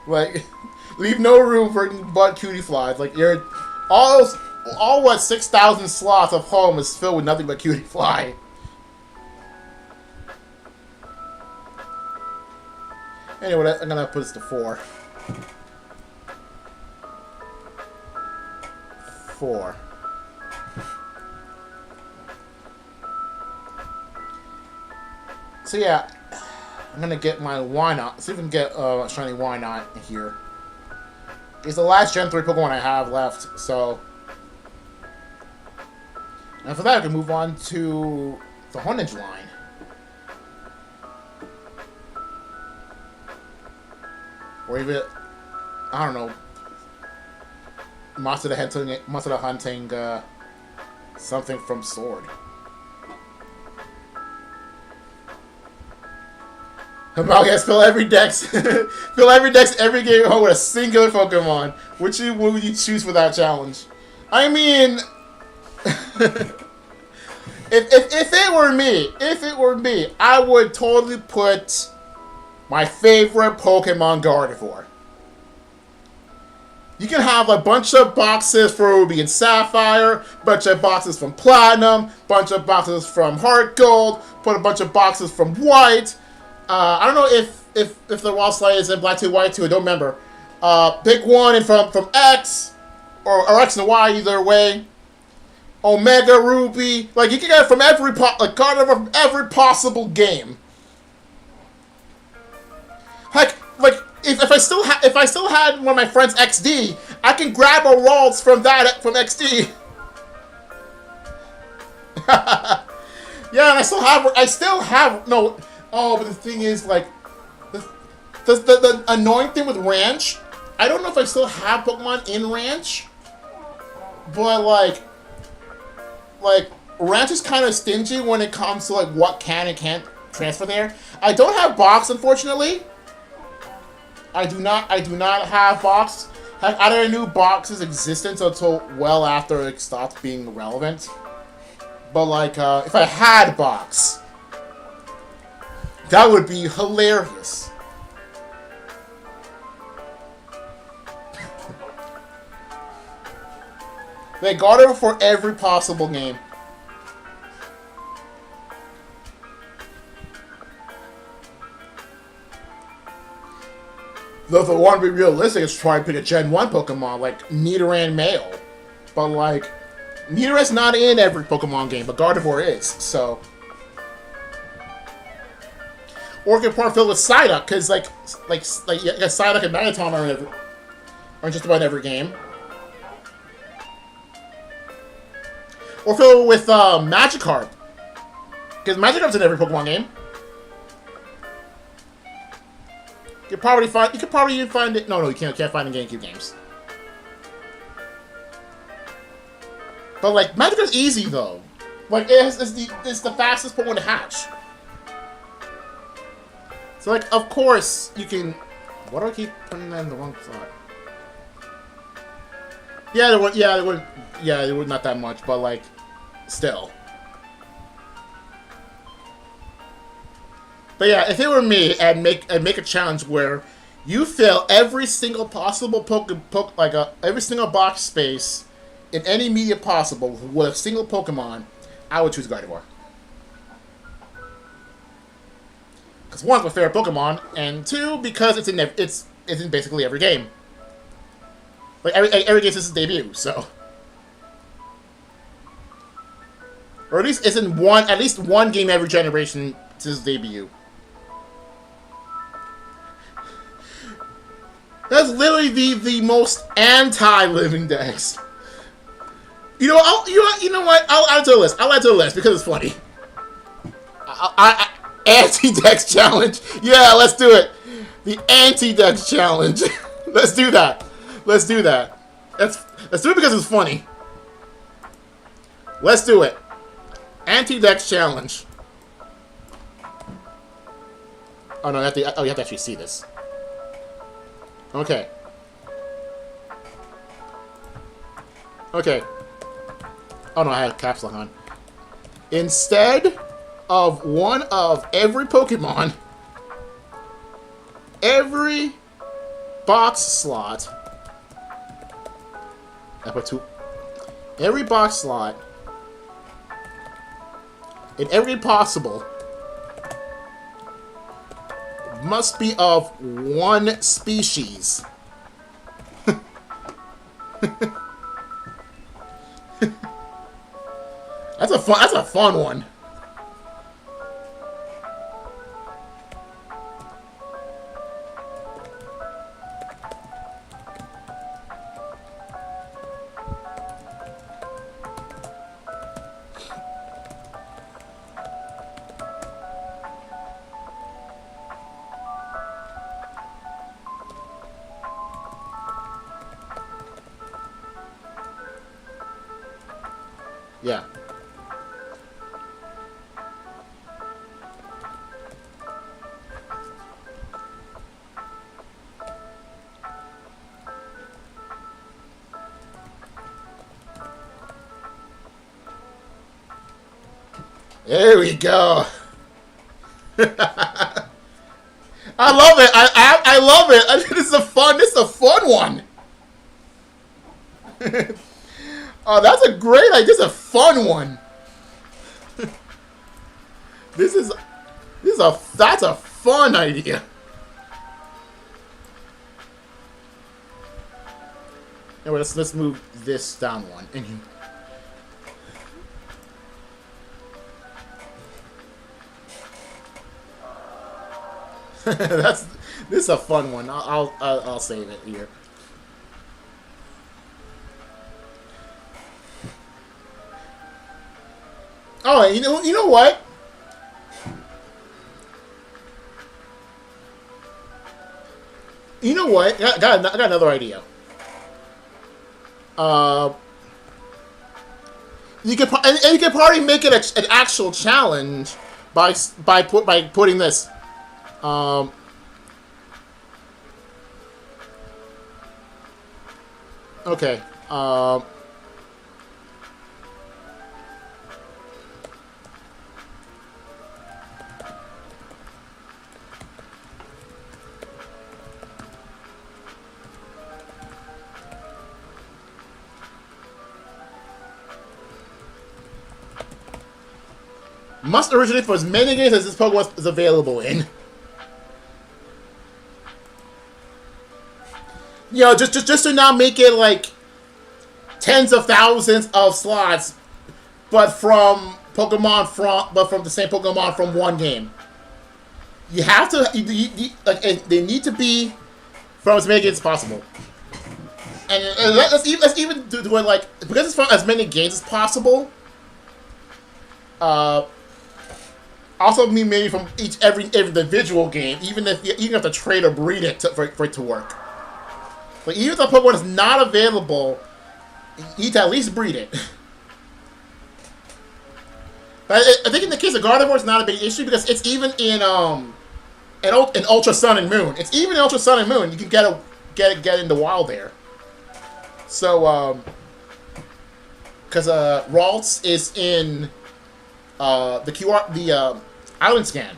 Like, leave no room for but cutie flies. Like, you're all what 6,000 slots of home is filled with nothing but cutie fly. Anyway, I'm gonna put this to 4. 4. So yeah, I'm gonna get my Wynot. See if we can get shiny Wynot here. It's the last Gen 3 Pokemon I have left, so. And for that, I can move on to the Honedge line. Or even, I don't know, Monster Hunting something from Sword. About yes, fill every dex, every game with a singular Pokemon. Which would you choose for that challenge? I mean, if it were me, I would totally put my favorite Pokemon Gardevoir. You can have a bunch of boxes for Ruby and Sapphire, bunch of boxes from Platinum, bunch of boxes from Heart Gold, put a bunch of boxes from White. I don't know if the Wild Slide is in Black 2, White 2, I don't remember. Pick one from X, or X and Y, either way. Omega Ruby, like you can get it from every card from every possible game. Heck, like if I still had one of my friends XD, I can grab a Ralts from XD. Yeah, and I still have no. Oh, but the thing is, like, the annoying thing with Ranch, I don't know if I still have Pokemon in Ranch, but, like Ranch is kind of stingy when it comes to, like, what can and can't transfer there. I don't have Box, unfortunately. I do not have Box. Heck, I didn't know Box's existence until well after it stopped being relevant. But, like, if I had Box, that would be hilarious. They got it for every possible game. Though if I want to be realistic, it's try to pick a Gen 1 Pokemon like Nidoran male. But like, Meteorite's not in every Pokemon game, but Gardevoir is, so... Or get part filled with Psyduck, because, yeah, Psyduck and Magneton are in just about every game. Or fill it with Magikarp. Because Magikarp's in every Pokemon game. You could probably even find it. No, you can't find it in GameCube games. But like Magikarp's easy though. Like it's the fastest Pokemon to hatch. So like of course you can. Why do I keep putting that in the wrong slot? Yeah, there would not that much, but like still. But yeah, if it were me, I'd make a challenge where you fill every single possible every single box space in any media possible with a single Pokemon. I would choose Gardevoir. Because one, it's my favorite Pokemon, and two, because it's in basically every game. Like every game since its debut, so. Or at least it's in at least one game every generation since its debut. That's literally the most anti-living dex. You know what? I'll add it to the list. I'll add it to the list because it's funny. Anti-dex challenge. Yeah, let's do it. The anti-dex challenge. Let's do that. Let's do that. Let's do it because it's funny. Let's do it. Anti-dex challenge. Oh no, you have to actually see this. Okay. Okay. Oh no, I had a caps lock on. Instead of one of every Pokemon, every box slot, I put two. Every box slot, in every possible, must be of one species. That's a fun one. Yeah. There we go. I love it. I love it. I mean, this is a fun one. Oh, that's a great idea. This is a fun one. That's a fun idea. Anyway, let's move this down one. This is a fun one. I'll save it here. Oh, you know what? You know what? I got another idea. You could probably make it an actual challenge by putting this. Okay. Must originate for as many games as this Pokemon is available in. You know, just to not make it like tens of thousands of slots, but from the same Pokemon from one game. You have to like they need to be from as many games as possible. And let's even do it like, because it's from as many games as possible. Also mean maybe from every individual game, even if you have to trade or breed it for it to work. But even if the Pokemon is not available, you need to at least breed it. But I think in the case of Gardevoir, it's not a big issue because it's even in Ultra Sun and Moon. It's even in Ultra Sun and Moon. You can get in the wild there. So because Ralts is in the island scan,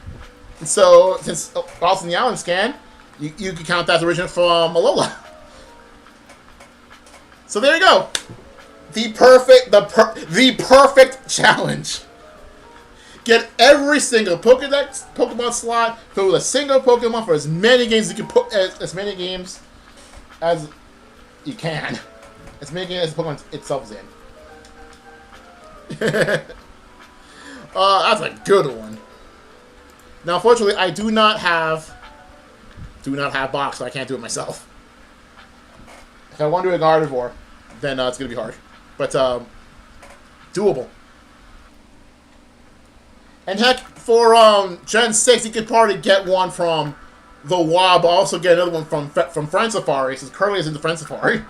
and so since Ralts in the island scan, you can count that as original from Alola. So there you go, the perfect challenge. Get every single Pokemon slot filled with a single Pokemon for as many games you can put as many games as you can. As many games as Pokemon itself is in. That's a good one. Now, unfortunately, I do not have box, so I can't do it myself. If I want to do a Gardevoir, then it's gonna be hard, but doable. And heck, for Gen 6, you could probably get one from the WoW, but also get another one from Friend Safari, since currently it's in the Friend Safari.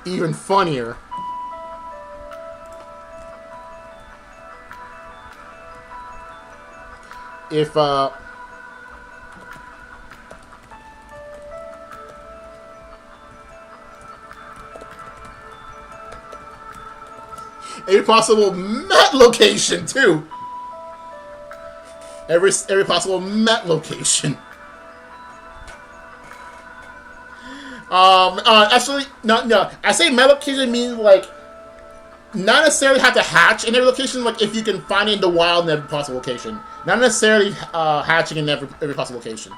Even funnier. If a possible Met location too. Every possible Met location. Actually, no. I say Met location means like not necessarily have to hatch in every location. Like if you can find it in the wild in every possible location, not necessarily hatching in every possible location.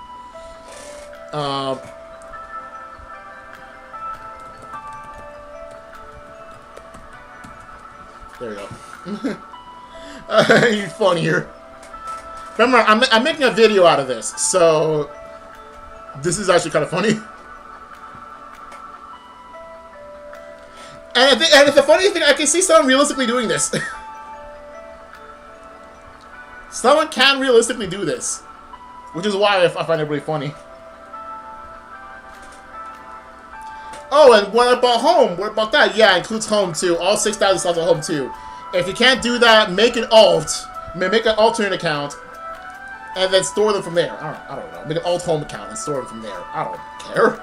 There we go. You're funnier. Remember, I'm making a video out of this, so this is actually kind of funny. And it's the funny thing, I can see someone realistically doing this. Someone can realistically do this, which is why I find it really funny. Oh, and what about home? What about that? Yeah, it includes home too. All 6,000 slots are home too. If you can't do that, make an alternate account, and then store them from there. I don't know. Make an alt home account and store them from there. I don't care.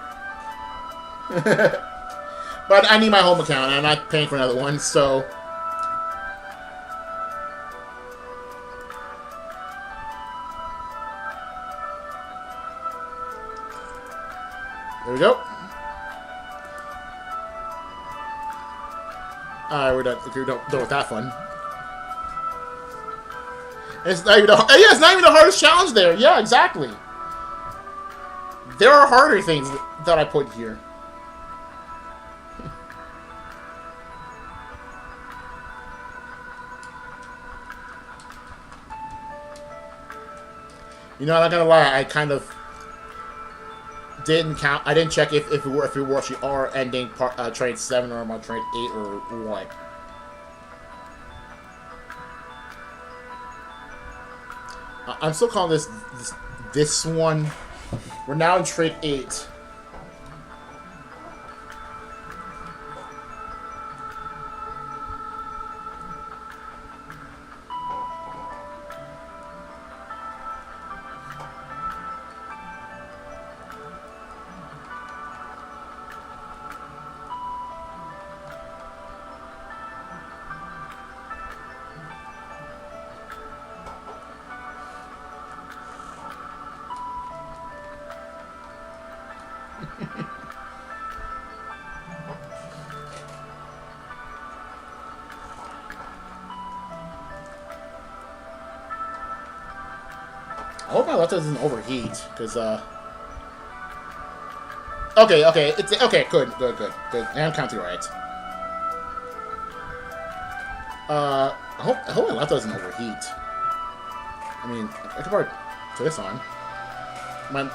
But I need my home account, and I'm not paying for another one, so. There we go. Alright, we're done. We're done with that fun. It's not even it's not even the hardest challenge there. Yeah, exactly. There are harder things that I put here. You know, I'm not gonna lie. I kind of didn't count. I didn't check if we were actually are ending trade 7 or am I trade 8 or what. I'm still calling this one. We're now in trade 8. hope my laptop doesn't overheat, because, Okay, okay, it's... Okay, good. I'm counting right. I hope my laptop doesn't overheat. I mean, I could probably put this on.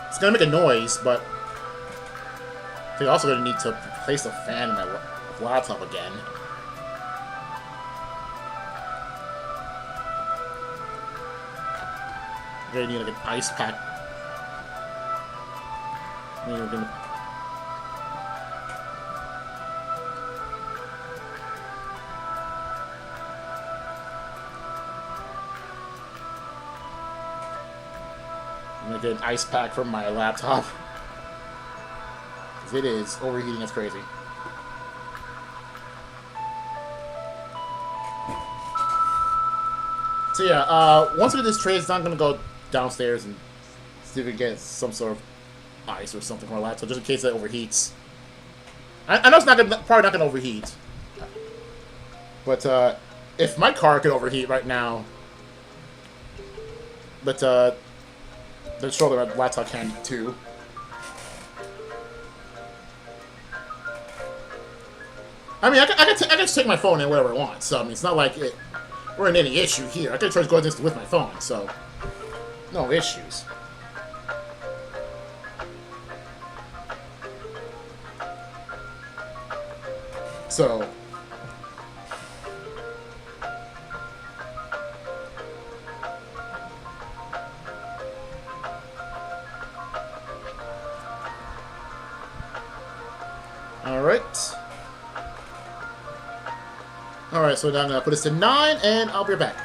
It's gonna make a noise, but... I think I'm also gonna need to place a fan in my laptop again. I'm gonna need like an ice pack. I mean, we're gonna... I'm gonna get an ice pack from my laptop. Because it is overheating as crazy. So yeah, once we get this trade, I'm gonna go downstairs and see if we can get some sort of ice or something from our laptop, just in case it overheats. I know it's probably not gonna overheat. But if my car could overheat right now, but then surely my laptop can too. I mean, I can just take my phone in wherever I want. So I mean, it's not like we're in any issue here. I can try to go this with my phone, so no issues. So. Alright, so now I'm going to put this to 9, and I'll be right back.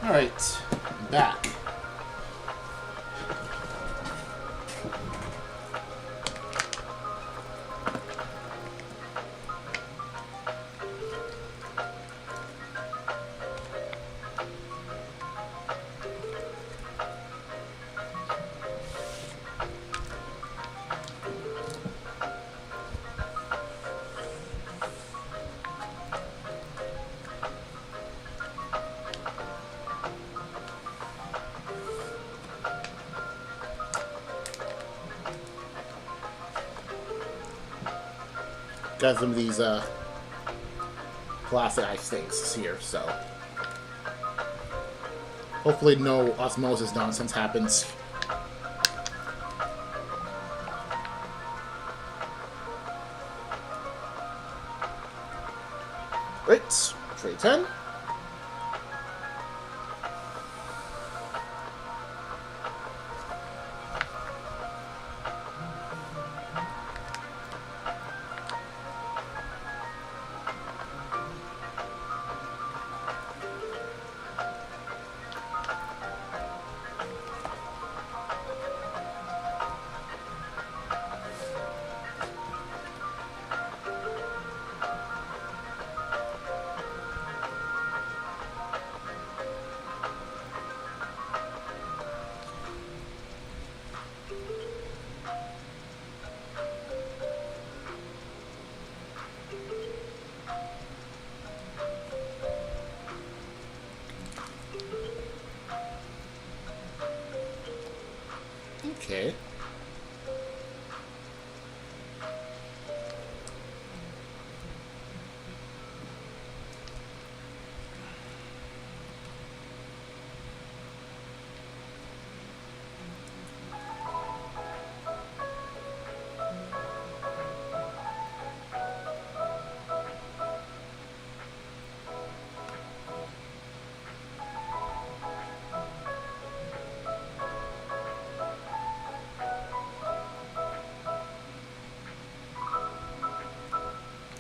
Alright, I'm back. Got some of these plastic ice things here, so hopefully no osmosis nonsense happens. Right, tray 10.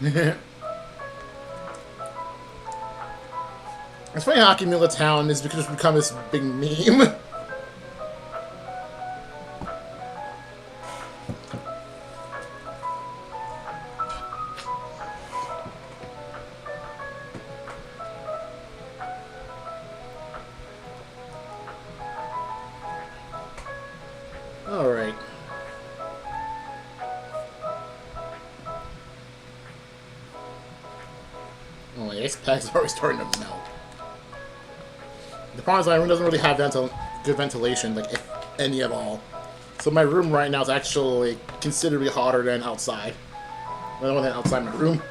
It's funny how Akimula Town is just become this big meme. Alright. Oh, the ice pack's already starting to melt. The problem is my room doesn't really have good ventilation, like, if any at all. So my room right now is actually considerably hotter than outside. Rather than outside my room.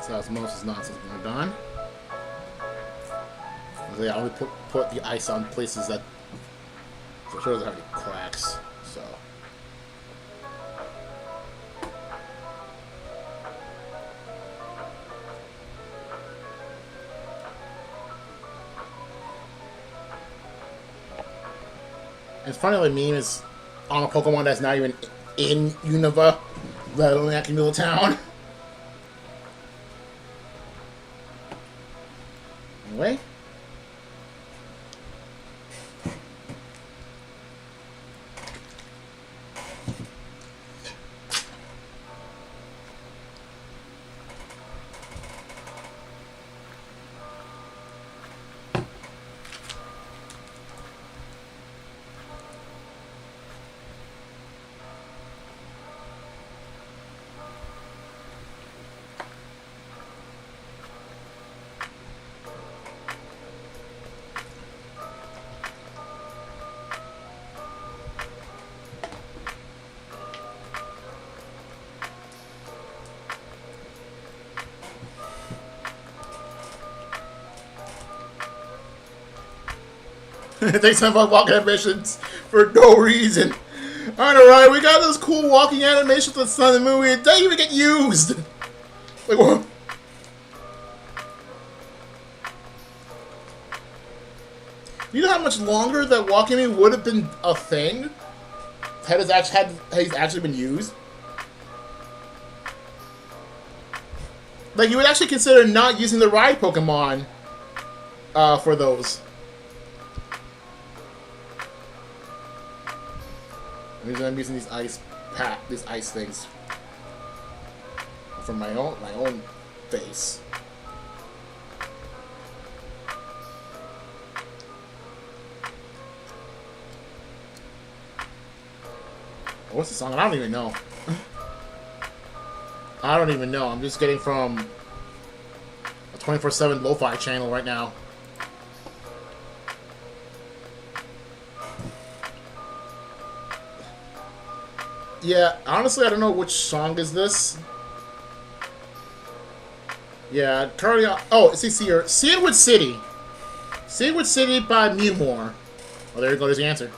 So osmosis nonsense when we're done. I only put the ice on places that for sure doesn't have any cracks. So it's funny, like, meme is on a Pokemon that's not even in Unova, let alone Akimula Town. Anyway. Thanks for walking animations for no reason. Alright, we got those cool walking animations with the sun and moon. It didn't even get used. Like, what? You know how much longer that walking me would have been a thing had he's actually been used? Like, you would actually consider not using the ride Pokemon for those. I'm using these ice things for my own face. What's the song? I don't even know. I don't even know. I'm just getting from a 24/7 lo-fi channel right now. Yeah, honestly, I don't know which song is this. Yeah, currently. Oh, it's here. Seedwood City. Seedwood City by Mewmore. Oh, there you go. There's the answer.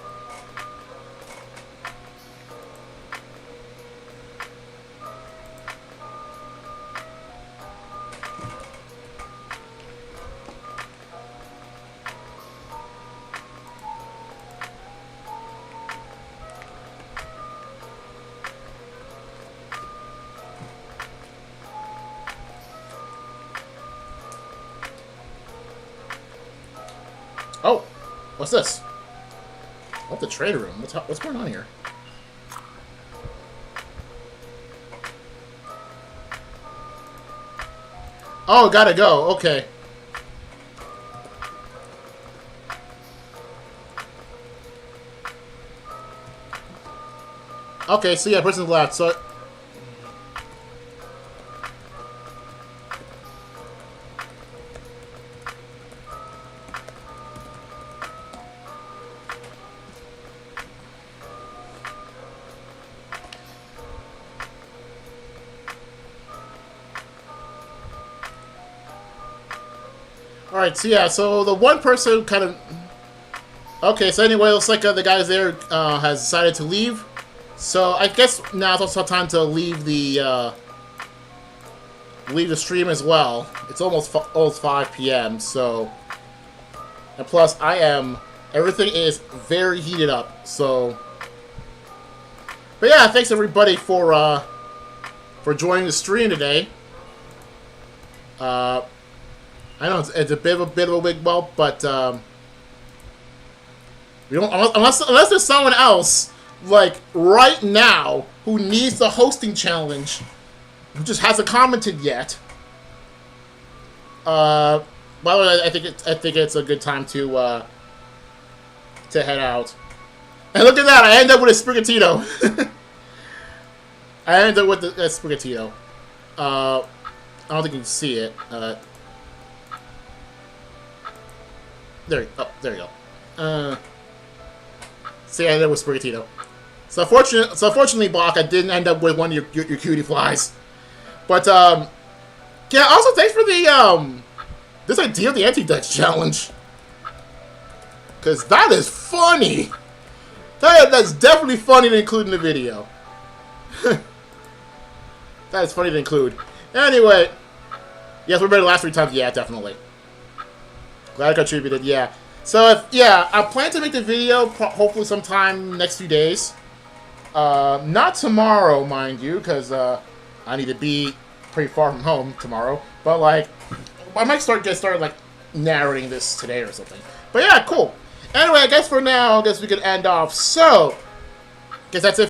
Oh, what's this? Oh, the trade room. What's going on here? Oh, gotta go. Okay. Okay, so yeah, person left. So. Alright, so yeah, so the one person kind of... Okay, so anyway, it looks like the guys there has decided to leave. So I guess now it's also time to leave the stream as well. It's almost 5 p.m., so... And plus, everything is very heated up, so... But yeah, thanks everybody for joining the stream today. I know it's a bit of a wig bump, but we don't unless there's someone else like right now who needs the hosting challenge, who just hasn't commented yet. By the way, I think it's a good time to head out. And look at that! I end up with a Sprigatito. I ended up with a Sprigatito. I don't think you can see it. There you go. See, I ended up with Sprigatito. So unfortunately, Block, I didn't end up with one of your cutie flies. But yeah. Also, thanks for the this idea of the anti-Dutch challenge, because that is funny. That's definitely funny to include in the video. That is funny to include. Anyway, yes, we're better the last 3 times. Yeah, definitely. Glad I contributed, yeah. So, I plan to make the video hopefully sometime next few days. Not tomorrow, mind you, because I need to be pretty far from home tomorrow. But, like, I might start like, narrating this today or something. But, yeah, cool. Anyway, I guess for now, I guess we could end off. So, I guess that's it.